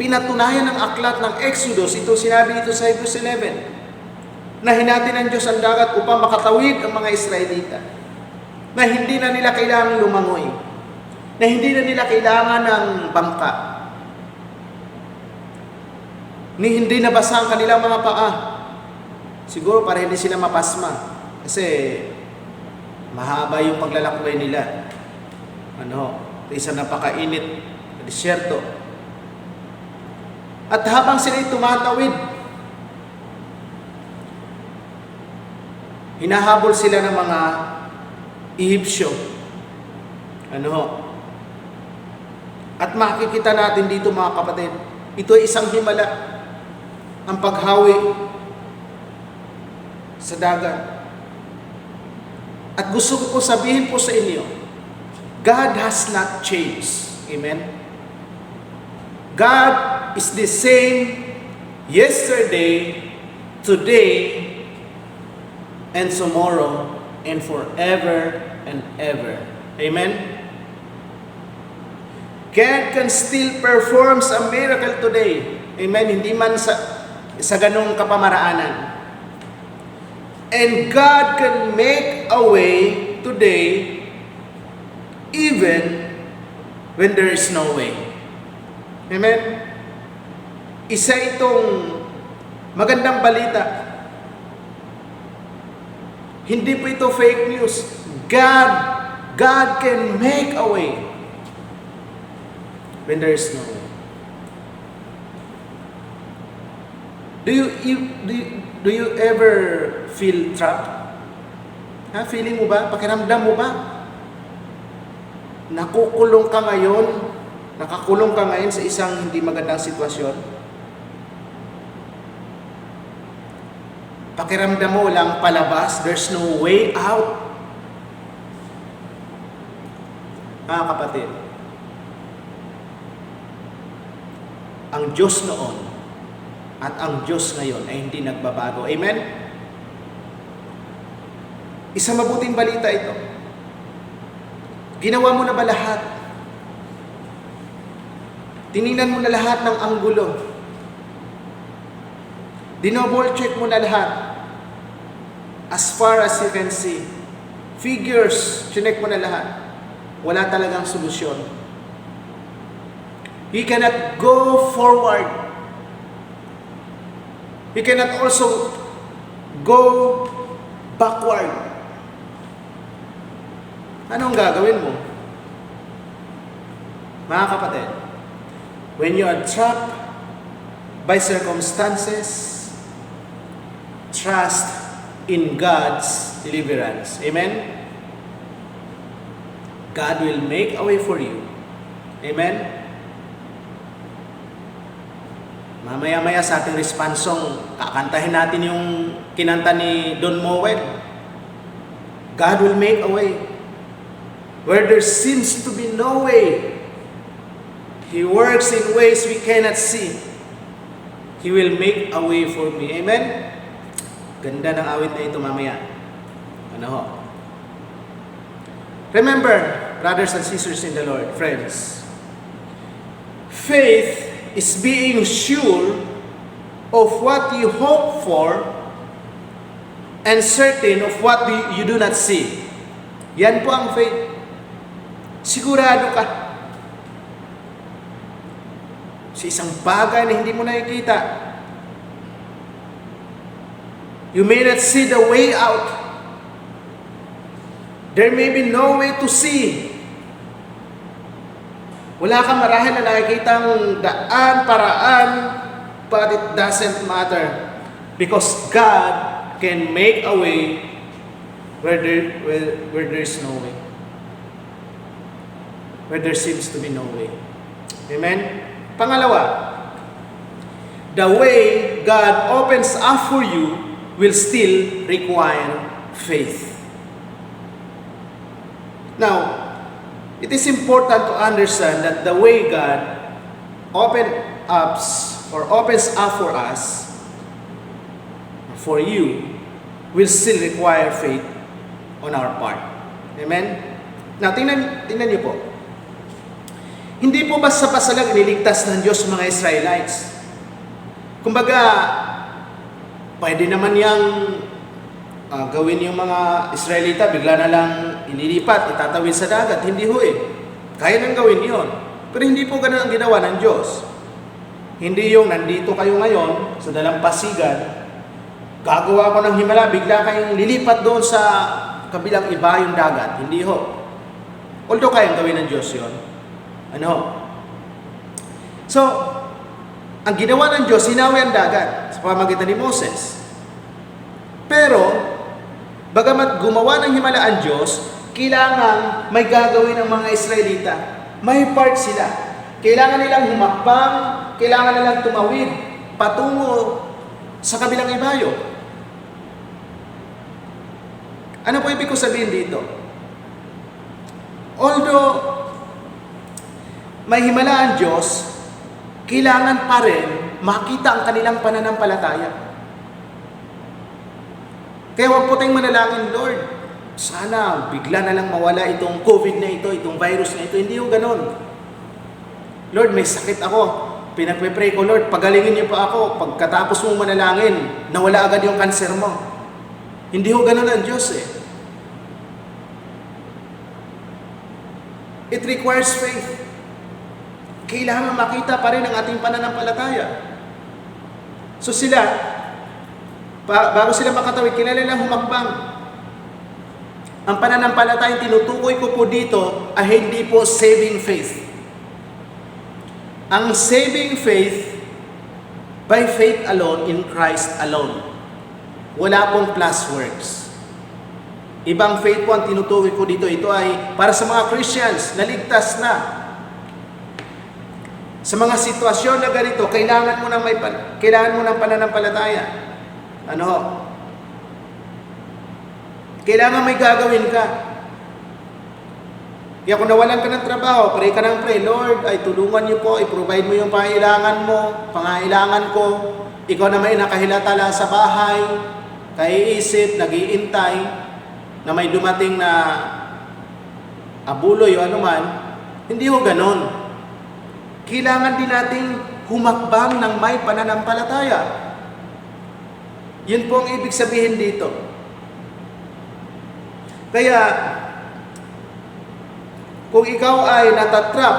Pinatunayan ng aklat ng Exodus, ito sinabi dito sa Hebrews 11, na hinati ng Diyos ang dagat upang makatawid ang mga Israelita. Na hindi na nila kailangang lumangoy. Na hindi na nila kailangan ng bangka. Ni hindi nabasa ang kanilang mga paa. Siguro para hindi sila mapasma. Kasi mahaba yung paglalakbay nila. Isang napakainit na disyerto. At habang sila'y tumatawid, hinahabol sila ng mga Ehipsyo. At makikita natin dito mga kapatid, ito ay isang himala, ang paghawi sa dagat. At gusto ko po sabihin po sa inyo, God has not changed. Amen? God is the same yesterday, today, and tomorrow, and forever and ever. Amen? God can still perform a miracle today. Amen? Hindi man sa ganung kapamaraanan. And God can make a way today even when there is no way. Amen? Isa itong magandang balita. Hindi po ito fake news. God can make a way when there is no way. Do you ever feel trapped? Feeling mo ba? Pakiramdam mo ba? Nakakulong ka ngayon sa isang hindi magandang sitwasyon? Pakiramdam mo lang palabas, there's no way out. Kapatid, ang Diyos noon at ang Diyos ngayon ay hindi nagbabago. Amen? Isang mabuting balita ito. Ginawa mo na ba lahat? Tiningnan mo na lahat ng anggulo. Dinouble check mo na lahat. As far as you can see. Figures, chinek mo na lahat. Wala talagang solusyon. You cannot go forward. You cannot also go backward. Anong gagawin mo? Mga kapatid, when you are trapped by circumstances, trust in God's deliverance. Amen? God will make a way for you. Amen? Mamaya-maya sa ating response song, kakantahin natin yung kinanta ni Don Moen. God will make a way where there seems to be no way. He works in ways we cannot see. He will make a way for me. Amen? Ganda ng awit na ito mamaya. Ano ho? Remember, brothers and sisters in the Lord, friends, faith is being sure of what you hope for and certain of what you do not see. Yan po ang faith. Sigurado ka sa isang bagay na hindi mo nakikita. You may not see the way out. There may be no way to see. Wala kang marahil na nakikitang daan, paraan, but it doesn't matter. Because God can make a way where there's no way. Where there seems to be no way. Amen? Pangalawa, the way God opens up for you will still require faith. Now, it is important to understand that the way God opens up for us, for you, will still require faith on our part. Amen? Now, tingnan niyo po. Hindi po basta-basta lang iniligtas ng Diyos mga Israelites. Kumbaga, pwede naman yang gawin yung mga Israelita, bigla na lang ililipat, itatawid sa dagat. Hindi ho eh. Kaya nang gawin yon. Pero hindi po ganun ang ginawa ng Diyos. Hindi yung nandito kayo ngayon sa dalampasigan, gagawa ko ng himala, bigla kayong lilipat doon sa kabilang iba yung dagat. Hindi ho. Although kayang gawin ng Diyos yon. Ano? So, ang ginawa ng Diyos, hinawi ang dagat sa pamamagitan ni Moses. Pero, bagamat gumawa ng himala ang Diyos, kailangan may gagawin ng mga Israelita. May part sila. Kailangan nilang humakbang, kailangan nilang tumawid patungo sa kabilang ibayo. Ano po ibig ko sabihin dito? Although may himala ang Diyos, kailangan pa rin makita ang kanilang pananampalataya. Kaya huwag po tayong manalangin, Lord, sana bigla na lang mawala itong COVID na ito, itong virus na ito. Hindi ho ganon. Lord, may sakit ako. Pinagpe-pray ko, Lord, pagalingin niyo pa ako. Pagkatapos mong manalangin, nawala agad yung cancer mo. Hindi ho ganon ang Diyos eh. It requires faith. Kailangan makita pa rin ang ating pananampalataya. So sila, bago sila makatawid, kailangan lang humakbang. Ang pananampalataya tinutukoy ko po dito ay hindi po saving faith. Ang saving faith, by faith alone, in Christ alone. Wala pong plus works. Ibang faith po ang tinutukoy ko dito. Ito ay para sa mga Christians na ligtas na. Sa mga sitwasyon na ganito, kailangan mo ng pananampalataya. Ano? Kailangan may gagawin ka. Kaya kung nawalan ka ng trabaho, pray ka ng pray, Lord, ay tulungan niyo po, i-provide mo yung pangailangan ko. Ikaw na may nakahilatala sa bahay, kaiisip, nag-iintay, na may dumating na abuloy o anuman. Hindi ho ganon. Kailangan din nating humakbang ng may pananampalataya. Yun po ang ibig sabihin dito. Kaya, kung ikaw ay natatrap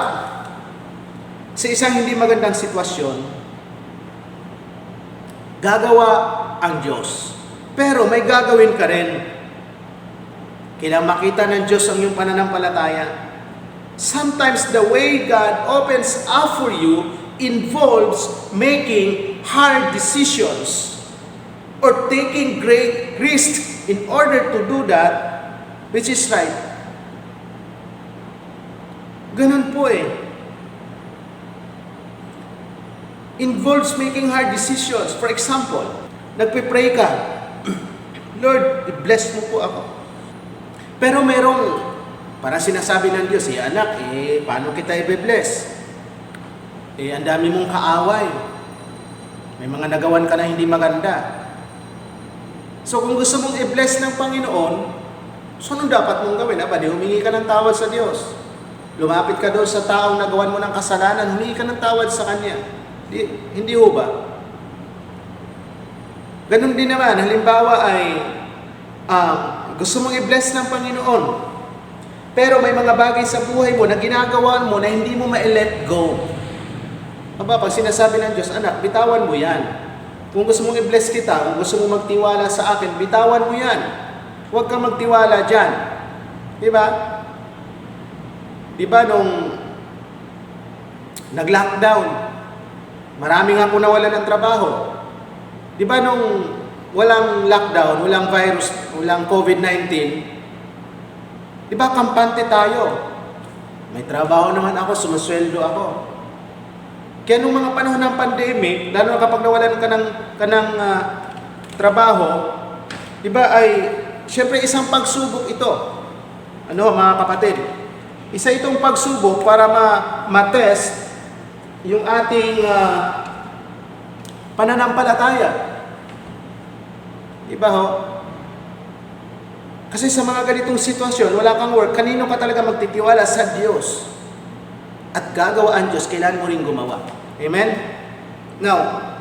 sa isang hindi magandang sitwasyon, gagawa ang Diyos. Pero may gagawin ka rin. Kailangan makita ng Diyos ang iyong pananampalataya. Sometimes the way God opens up for you involves making hard decisions or taking great risks in order to do that which is right. Ganun po eh. Involves making hard decisions. For example, nagpe-pray ka, Lord, bless mo po ako. Pero merong, para sinasabi ng Diyos, anak, paano kita i-bless? Ang dami mong kaaway. May mga nagawan ka na hindi maganda. So kung gusto mong i-bless ng Panginoon, so anong dapat mong gawin? Di humingi ka ng tawad sa Diyos. Lumapit ka doon sa taong nagawan mo ng kasalanan, humingi ka ng tawad sa Kanya. Hindi ho ba? Ganun din naman, halimbawa ay gusto mong i-bless ng Panginoon, pero may mga bagay sa buhay mo na ginagawa mo na hindi mo ma-let go. Pag sinasabi ng Diyos, anak, bitawan mo yan. Kung gusto mong i-bless kita, kung gusto mong magtiwala sa akin, bitawan mo yan. Huwag kang magtiwala dyan. Diba? Diba nung nag-lockdown, marami nga po nawalan ng trabaho. Diba nung walang lockdown, walang virus, walang COVID-19, diba kampante tayo? May trabaho naman ako, sumasweldo ako. Kaya nung mga panahon ng pandemic, lalo kapag nawalan ka ng trabaho, diba ay, syempre isang pagsubok ito. Ano mga kapatid? Isa itong pagsubok para ma-test yung ating pananampalataya. Diba ho? Kasi sa mga ganitong sitwasyon, wala kang work, kanino ka talaga magtitiwala? Sa Diyos. At gagawa ang Diyos, kailan mo rin gumawa. Amen? Now,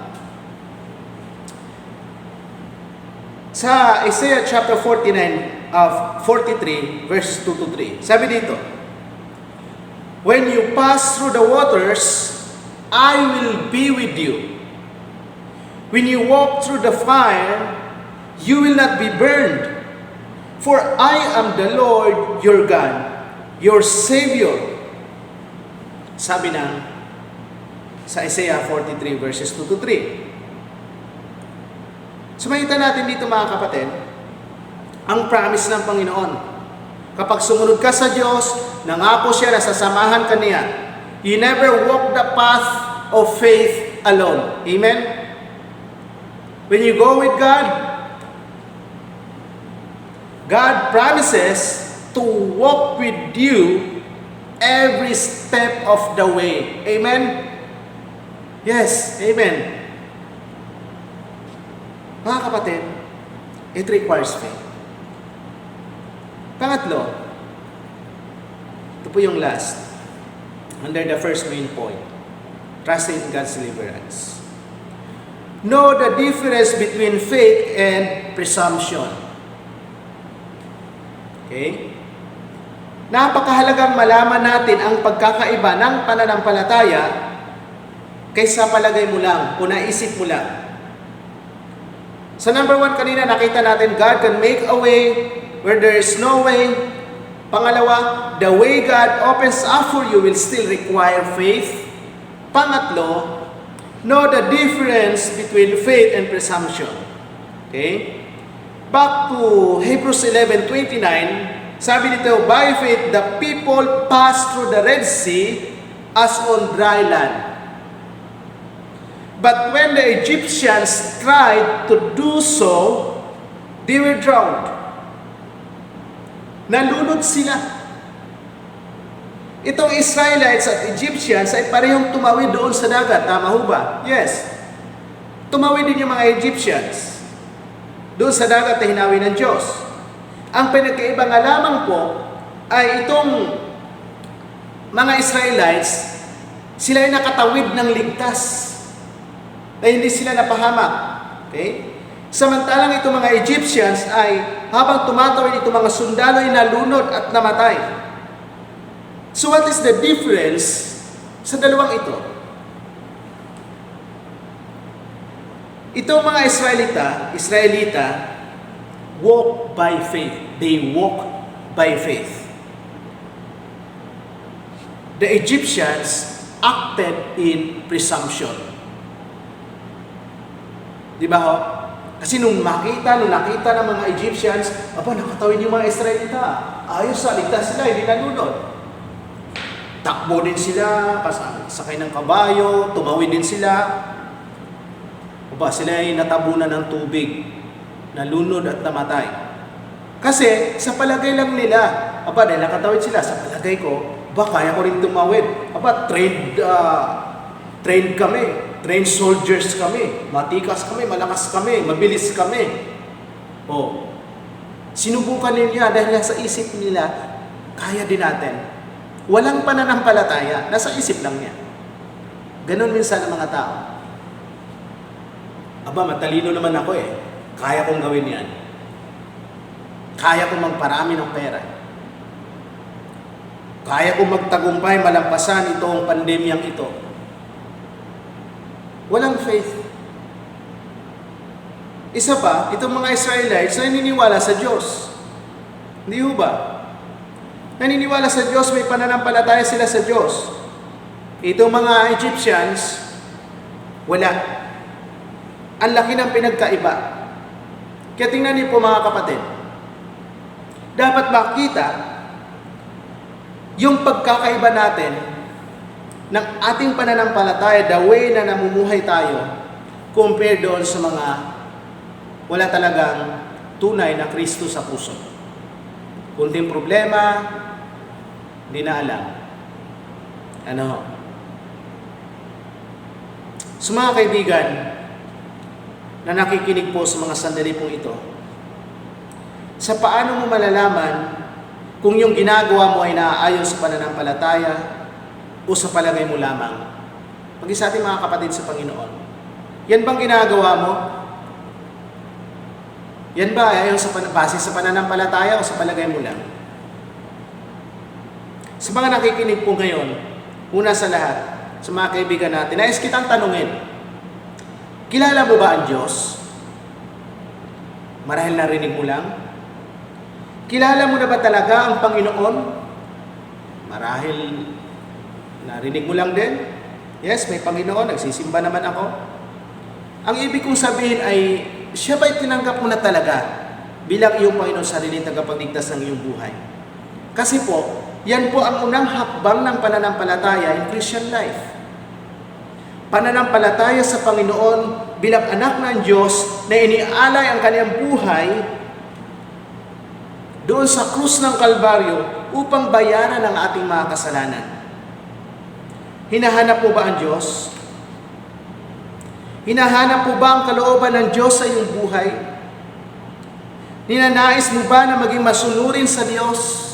sa Isaiah chapter 43, verse 2 to 3, sabi dito, when you pass through the waters, I will be with you. When you walk through the fire, you will not be burned. For I am the Lord your God, your Savior. Sabi na sa Isaiah 43 verses 2 to 3. Sumayitan natin dito mga kapatid, ang promise ng Panginoon. Kapag sumunod ka sa Diyos, nangako siya na sasamahan ka niya. You never walk the path of faith alone. Amen? When you go with God, God promises to walk with you every step of the way. Amen? Yes, amen. Mga kapatid, it requires faith. Pangatlo, ito po yung last, under the first main point, trusting in God's deliverance. Know the difference between faith and presumption. Okay? Napakahalagang malaman natin ang pagkakaiba ng pananampalataya kaysa palagay mo lang o naisip mo lang. Sa number 1 kanina, nakita natin God can make a way where there is no way. Pangalawa, the way God opens up for you will still require faith. Pangatlo, know the difference between faith and presumption. Okay? Back to Hebrews 11:29, sabi dito, by faith the people passed through the Red Sea as on dry land. But when the Egyptians tried to do so, they were drowned. Nalunod sila. Itong Israelites at Egyptians ay parehong tumawid doon sa dagat. Tama ho ba? Yes. Tumawid din yung mga Egyptians doon sa dagat na hinawi ng Diyos. Ang pinagkaiba nga lamang po ay itong mga Israelites, sila ay nakatawid ng ligtas na hindi sila napahamak. Okay? Samantalang itong mga Egyptians ay habang tumatawid itong mga sundalo ay nalunod at namatay. So what is the difference sa dalawang ito? Itong mga Israelita walk by faith. They walk by faith. the Egyptians acted in presumption. Di ba ho? Kasi nung nakita ng mga Egyptians, nakatawid yung mga Israelita. Ayos, ligtas sila, hindi nalunod. Takbo din sila, sakay ng kabayo, tumawid din sila. Sila ay natabunan ng tubig, nalunod at namatay. Kasi sa palagay lang nila, dahil nakatawid sila, sa palagay ko, kaya ko rin tumawid. Trained kami, trained soldiers kami, matikas kami, malakas kami, mabilis kami. Sinubukan nila dahil nasa isip nila, kaya din natin. Walang pananampalataya, nasa isip lang niya. Ganon minsan ang mga tao. Matalino naman ako kaya kong gawin yan. Kaya kong magparami ng pera. Kaya kong magtagumpay, malampasan itong pandemyang ito. Walang faith. Isa pa, itong mga Israelites naniniwala sa Diyos. Hindi ho ba? Naniniwala sa Diyos, may pananampalataya sila sa Diyos. Itong mga Egyptians, wala. Ang laki ng pinagkaiba. Kaya tingnan niyo po mga kapatid, dapat makita yung pagkakaiba natin ng ating pananampalataya, the way na namumuhay tayo, compared doon sa mga wala talagang tunay na Kristo sa puso. Kunting problema, hindi na alam. So mga kaibigan, na nakikinig po sa mga sandali pong ito, sa paano mo malalaman kung yung ginagawa mo ay naaayon sa pananampalataya o sa palagay mo lamang? Mag-isa ating mga kapatid sa Panginoon. Yan bang ginagawa mo? Yan ba ay ayon sa base sa pananampalataya o sa palagay mo lang? Sa mga nakikinig po ngayon, una sa lahat, sa mga kaibigan natin, nais kitang tanungin, kilala mo ba ang Diyos? Marahil narinig mo lang? Kilala mo na ba talaga ang Panginoon? Marahil narinig mo lang din? Yes, may Panginoon, nagsisimba naman ako. Ang ibig kong sabihin ay, siya ba'y tinanggap mo na talaga bilang iyong Panginoon sarili tagapagligtas ng iyong buhay? Kasi po, yan po ang unang hakbang ng pananampalataya in Christian life. Pananampalataya sa Panginoon bilang anak ng Diyos na inialay ang kanyang buhay doon sa krus ng Kalbaryo upang bayaran ang ating mga kasalanan. Hinahanap mo ba ang Diyos? Hinahanap mo ba ang kalooban ng Diyos sa iyong buhay? Ninanais mo ba na maging masunurin sa Diyos?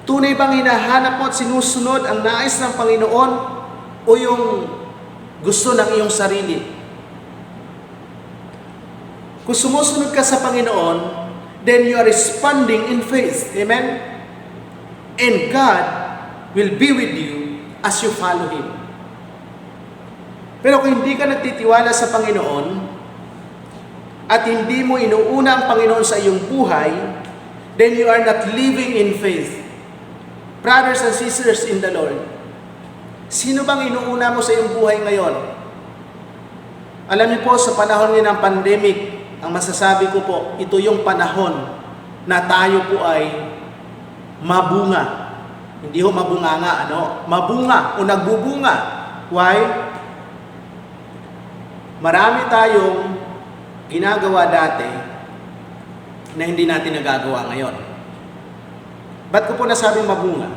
Tunay bang hinahanap mo at sinusunod ang nais ng Panginoon o yung gusto ng iyong sarili? Kung sumusunod ka sa Panginoon, then you are responding in faith. Amen? And God will be with you as you follow Him. Pero kung hindi ka nagtitiwala sa Panginoon at hindi mo inuuna ang Panginoon sa iyong buhay, then you are not living in faith. Brothers and sisters in the Lord, sino bang inuuna mo sa iyong buhay ngayon? Alam niyo po, sa panahon ngayon ng pandemic, ang masasabi ko po, ito yung panahon na tayo po ay mabunga. Hindi ho mabunganga, mabunga o nagbubunga. Why? Marami tayong ginagawa dati na hindi natin nagagawa ngayon. Ba't ko po nasabing mabunga?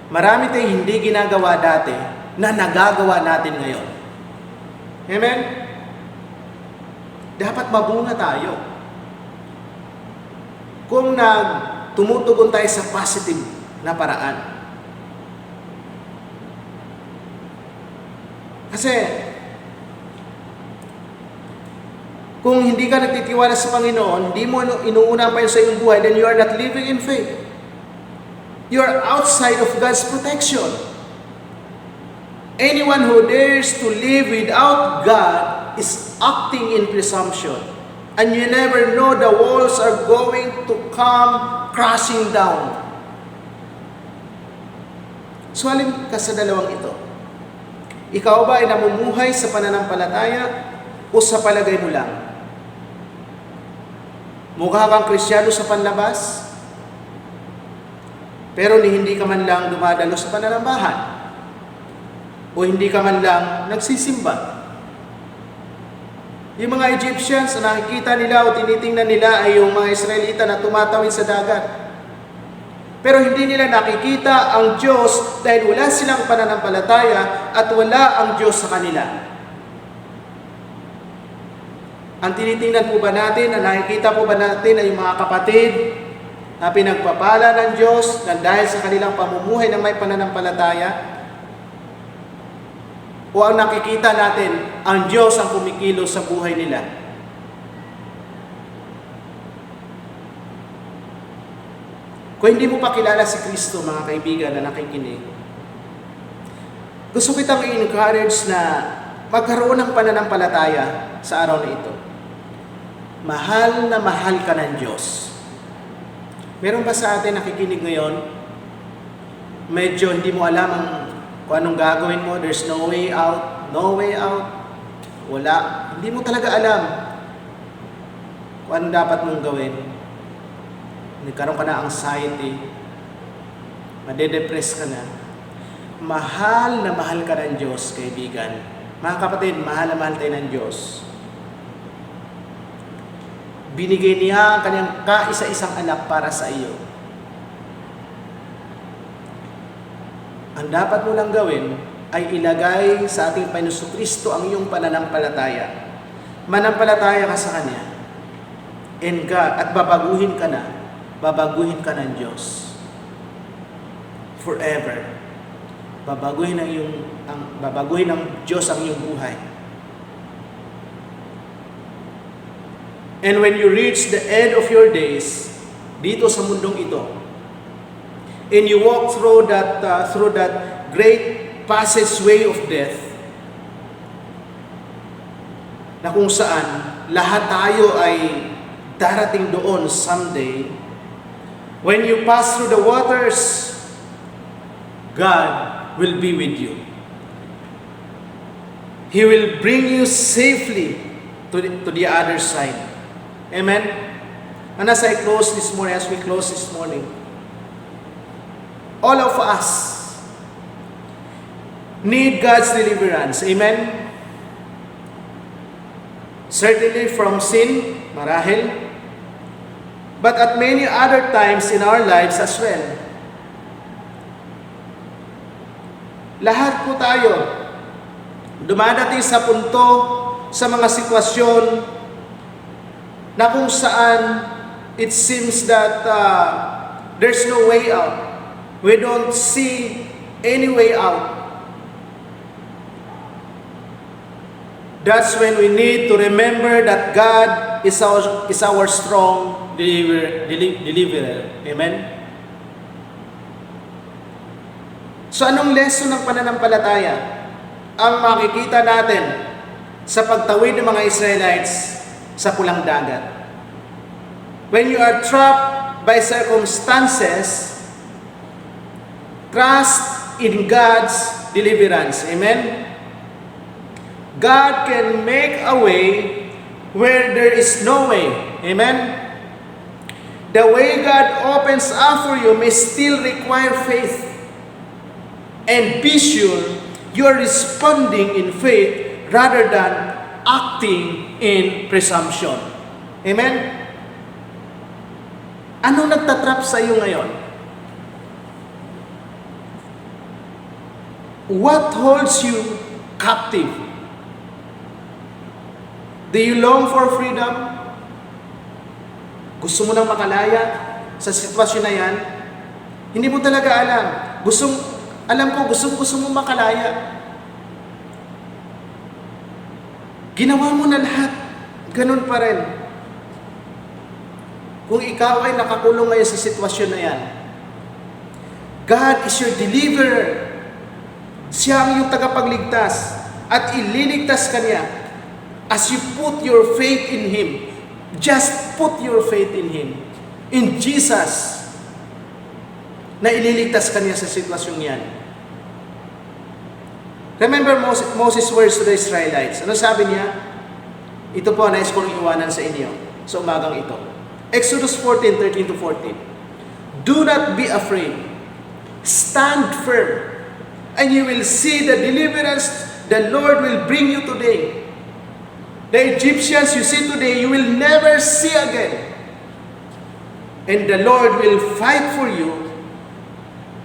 Marami tayong hindi ginagawa dati na nagagawa natin ngayon. Amen? Dapat mabunga tayo. Kung tumutugon tayo sa positive na paraan. Kasi, kung hindi ka nagtitiwala sa Panginoon, hindi mo inuuna pa yun sa iyong buhay, then you are not living in faith. You are outside of God's protection. Anyone who dares to live without God is acting in presumption. And you never know, the walls are going to come crashing down. So alin ka sa dalawang ito? Ikaw ba ay namumuhay sa pananampalataya o sa palagay mo lang? Mukha kang Kristiyano sa panlabas, pero hindi ka man lang dumadalo sa pananambahan o hindi ka man lang nagsisimba. Yung mga Egyptians na nakikita nila o tinitingnan nila ay yung mga Israelita na tumatawid sa dagat. Pero hindi nila nakikita ang Diyos dahil wala silang pananampalataya at wala ang Diyos sa kanila. Ang tinitingnan po ba natin, na nakikita po ba natin ay yung mga kapatid na pinagpapala ng Diyos na dahil sa kanilang pamumuhay na may pananampalataya? O ang nakikita natin, ang Diyos ang kumikilos sa buhay nila? Kung hindi mo pa kilala si Kristo, mga kaibigan na nakikinig, gusto kitang i-encourage na magkaroon ng pananampalataya sa araw na ito. Mahal na mahal ka ng Diyos. Meron ba sa atin nakikinig ngayon, medyo hindi mo alam kung anong gagawin mo, there's no way out, wala. Hindi mo talaga alam kung anong dapat mong gawin. Nagkaroon ka na anxiety, madedepress ka na. Mahal na mahal ka ng Diyos, kaibigan. Mga kapatid, mahal na mahal tayo ng Diyos. Binigay niya ang kanyang kaisa-isang anak para sa iyo. Ang dapat mo lang gawin ay ilagay sa ating Panginoon Kristo ang iyong pananampalataya. Manampalataya ka sa Kanya. And God, at babaguhin ka ng Diyos. Forever. Babaguhin ng Diyos ang iyong buhay. And when you reach the end of your days, dito sa mundong ito, and you walk through that great passageway of death, na kung saan lahat tayo ay darating doon someday, when you pass through the waters, God will be with you. He will bring you safely to the other side. Amen? And as we close this morning, all of us need God's deliverance. Amen? Certainly from sin, marahil, but at many other times in our lives as well. Lahat po tayo dumadating sa punto, sa mga sitwasyon na kung saan it seems that there's no way out. We don't see any way out. That's when we need to remember that God is our strong deliverer. Amen? So anong lesson ng pananampalataya ang makikita natin sa pagtawid ng mga Israelites sa pulang dagat? When you are trapped by circumstances, trust in God's deliverance. Amen? God can make a way where there is no way. Amen? The way God opens up for you may still require faith. And be sure you are responding in faith rather than acting in presumption. Amen? Ano nagtatrap sa iyo ngayon? What holds you captive? Do you long for freedom? Gusto mo nang makalaya sa sitwasyon na yan? Hindi mo talaga alam. Gusto mo makalaya. Ginawa mo na lahat. Ganun pa rin. Kung ikaw ay nakakulong ngayon sa sitwasyon na yan, God is your deliverer. Siya ang iyong tagapagligtas at ililigtas ka niya as you put your faith in Him. Just put your faith in Him. In Jesus, na ililigtas ka niya sa sitwasyong yan. Remember Moses' words to the Israelites. Ano sabi niya? Ito po nais kong iwanan sa inyo sa umagang ito. Exodus 14:13-14. Do not be afraid. Stand firm, and you will see the deliverance the Lord will bring you today. The Egyptians you see today, you will never see again. And the Lord will fight for you.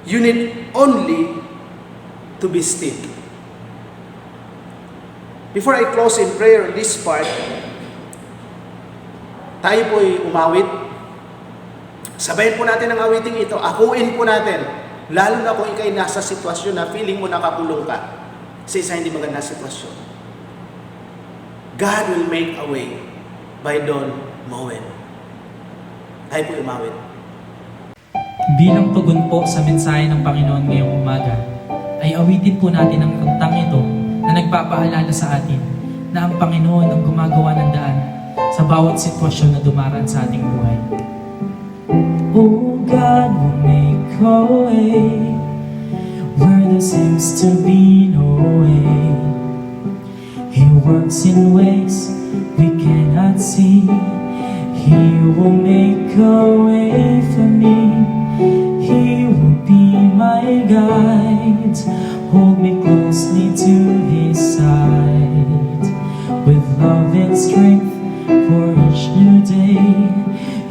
You need only to be still. Before I close in prayer in this part, tayo po'y umawit. Sabayin po natin ang awiting ito. Akuin po natin. Lalo na kung ikay nasa sitwasyon na feeling mo nakakulong ka sa isa hindi magandang sitwasyon. God will make a way by Don Moen. Tayo po'y umawit. Bilang tugon po sa mensahe ng Panginoon ngayong umaga, ay awitin po natin ang kantang ito na nagpapaalala sa atin na ang Panginoon ang gumagawa ng daan sa bawat sitwasyon na dumaraan sa ating buhay. Oh, God will make a way where there seems to be no way. He works in ways we cannot see. He will make a way for me. He will be my guide. Hold me closely to His side. With love and strength for each new day,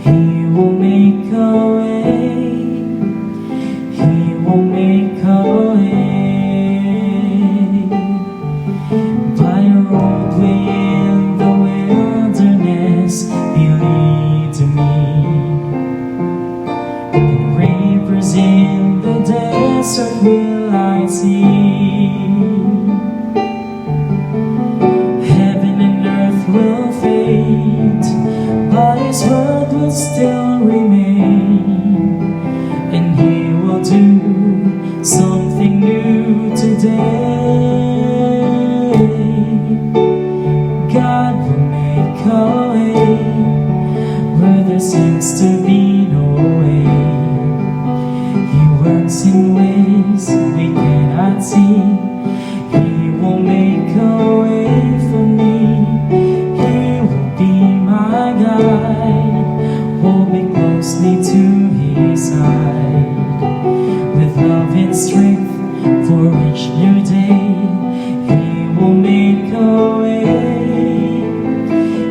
He will make a way. He will make a way. By a roadway in the wilderness, He leads me. And rivers in the desert will I see. Heaven and earth will fade, but His word will still remain, and He will do something new today. God will make a way where there seems to be no way. He works in ways we cannot see. He will make a way for me. He will be my guide. Hold me closely to His side. With love and strength for each new day, He will make a way.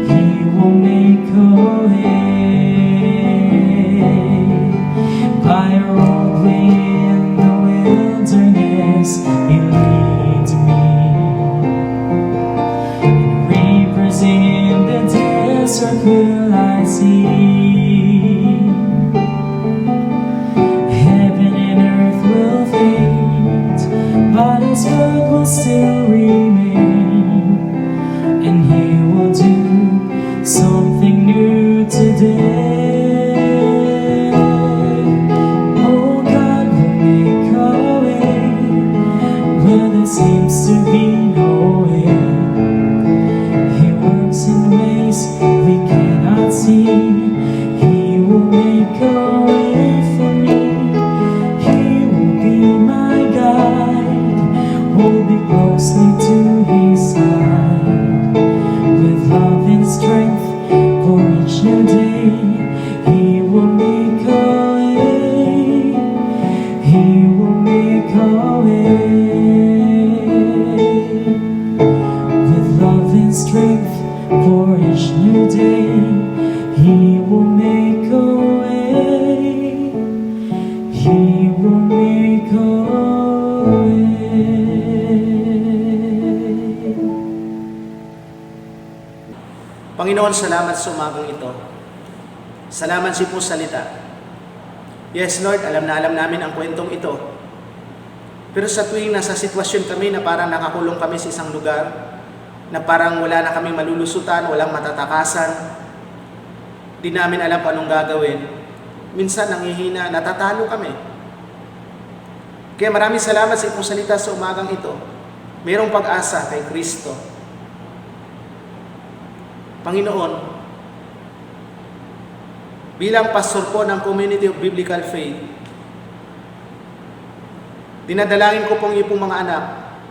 He will make a way. By a roadway in the wilderness, He leads me. And rivers in the desert will I see. Heaven and earth will fade, but His word will still remain, and He will do something new today. Oh, God will make a way where there seems to be no way. He works in ways we cannot see. He will make a way for me. He will be my guide. Hold me closely to His side. With love and strength for each new day, He will make a way. He will make a way. With love and strength for each new day, He will make a way. He will make a way. Panginoon, salamat sa umagang ito. Salamat sa iyong salita. Yes, Lord, alam namin ang kwentong ito. Pero sa tuwing nasa sitwasyon kami na parang nakakulong kami sa isang lugar, na parang wala na kaming malulusutan, walang matatakasan, di namin alam kung anong gagawin, minsan nanghihina, natatalo kami. Kaya maraming salamat sa iyong salita sa umagang ito. Mayroong pag-asa kay Kristo. Panginoon, bilang pastor po ng Community of Biblical Faith, dinadalangin ko pong iyong mga anak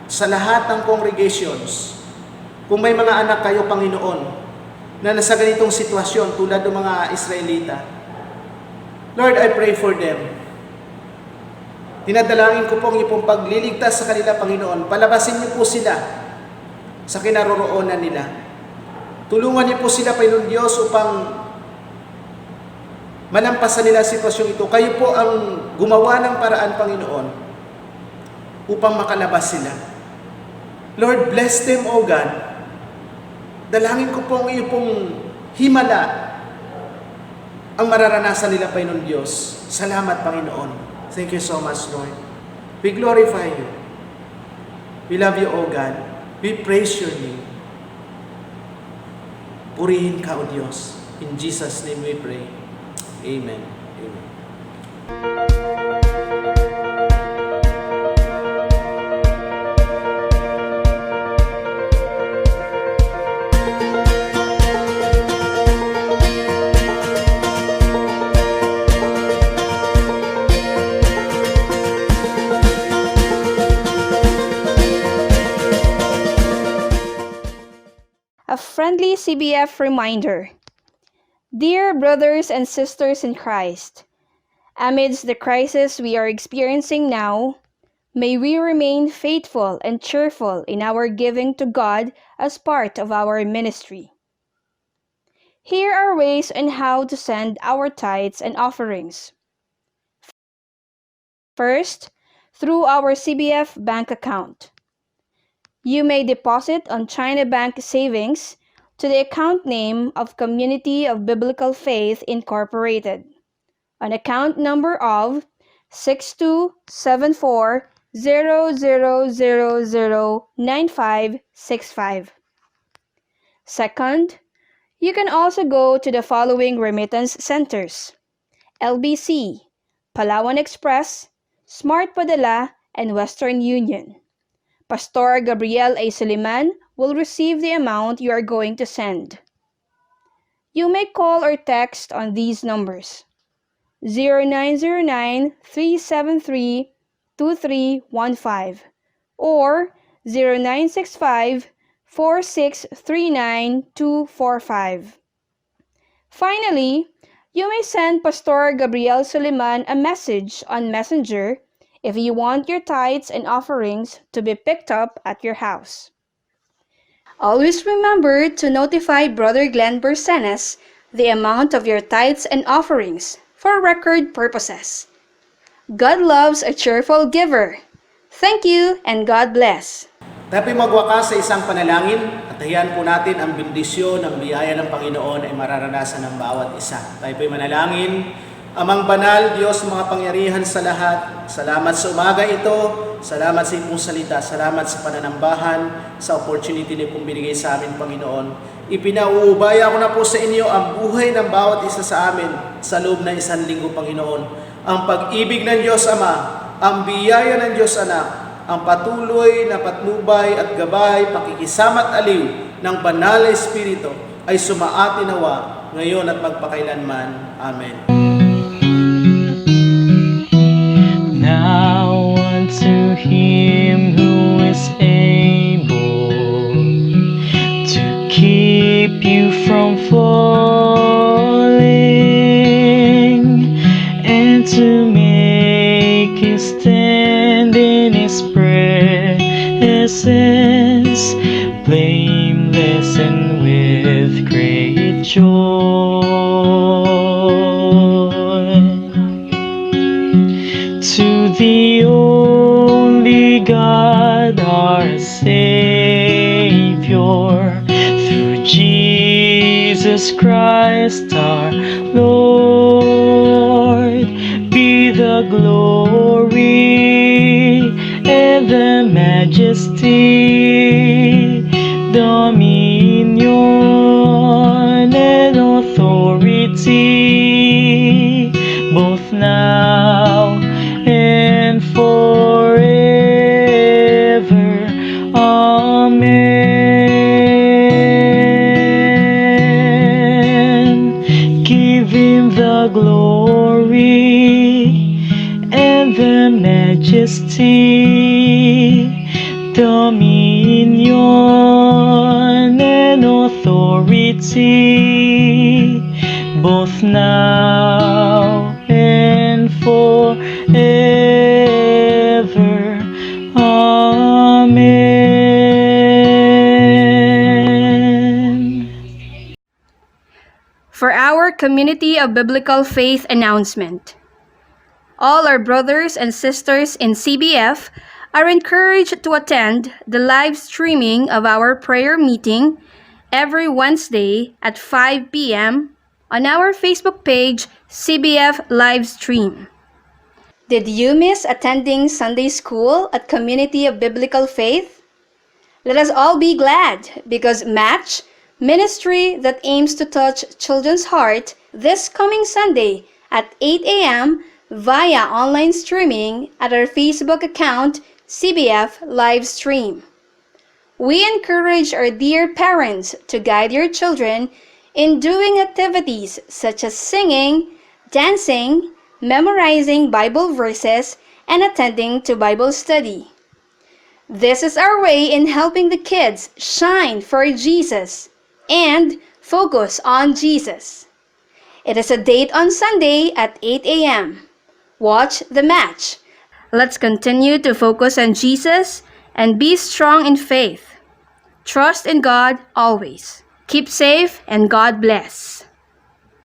sa lahat ng congregations, kung may mga anak kayo, Panginoon, na nasa ganitong sitwasyon tulad ng mga Israelita, Lord, I pray for them. Dinadalangin ko po ang iyong pagliligtas sa kanila, Panginoon. Palabasin niyo po sila sa kinaroroonan nila. Tulungan niyo po sila, Panginoon Diyos, upang malampasan nila ang sitwasyong ito. Kayo po ang gumawa ng paraan, Panginoon, upang makalabas sila. Lord, bless them, O God. Dalangin ko po ang iyong pong himala ang mararanasan nila, Panginoon Diyos. Salamat, Panginoon. Thank you so much, Lord. We glorify you. We love you, O God. We praise your name. Purihin ka, O Diyos. In Jesus' name we pray. Amen. Amen. A friendly CBF reminder. Dear brothers and sisters in Christ, amidst the crisis we are experiencing now, may we remain faithful and cheerful in our giving to God as part of our ministry. Here are ways on how to send our tithes and offerings. First, through our CBF bank account. You may deposit on China Bank Savings to the account name of Community of Biblical Faith Incorporated, on account number of 627400009565. Second, you can also go to the following remittance centers: LBC, Palawan Express, Smart Padala, and Western Union. Pastor Gabriel A. Suliman will receive the amount you are going to send. You may call or text on these numbers: 0909-373-2315 or 0965-4639245. Finally, you may send Pastor Gabriel Suliman a message on Messenger if you want your tithes and offerings to be picked up at your house. Always remember to notify Brother Glenn Bersenes the amount of your tithes and offerings for record purposes. God loves a cheerful giver. Thank you and God bless. Tayo magwakas sa isang panalangin at tahiyan po natin ang bendisyon ng biyaya ng Panginoon ay mararanasan ng bawat isa. Tayo po'y manalangin. Amang banal, Diyos, mga pangyarihan sa lahat, salamat sa umaga ito, salamat sa iyong salita, salamat sa pananambahan, sa opportunity na pong binigay sa amin, Panginoon. Ipinauubaya ko na po sa inyo ang buhay ng bawat isa sa amin sa loob ng isang linggo, Panginoon. Ang pag-ibig ng Diyos Ama, ang biyaya ng Diyos Anak, ang patuloy na patnubay at gabay, pakikisama at aliw ng banal na Espiritu ay sumaati nawa ngayon at magpakailanman. Amen. Now unto him who is able to keep you from falling and to make you stand in his presence, blameless and with great joy. To the only God, our Savior, through Jesus Christ our Lord, be the glory and the majesty, dominion and authority, both now and forever. Amen. Give him the glory and the majesty, dominion eternity, both now and forever. Amen. For our Community of Biblical Faith announcement, all our brothers and sisters in CBF are encouraged to attend the live streaming of our prayer meeting every Wednesday at 5 p.m. on our Facebook page, CBF Livestream. Did you miss attending Sunday school at Community of Biblical Faith? Let us all be glad because Match, ministry that aims to touch children's heart, this coming Sunday at 8 a.m. via online streaming at our Facebook account, CBF Livestream. We encourage our dear parents to guide your children in doing activities such as singing, dancing, memorizing Bible verses, and attending to Bible study. This is our way in helping the kids shine for Jesus and focus on Jesus. It is a date on Sunday at 8 a.m. Watch the match. Let's continue to focus on Jesus and be strong in faith. Trust in God always. Keep safe and God bless.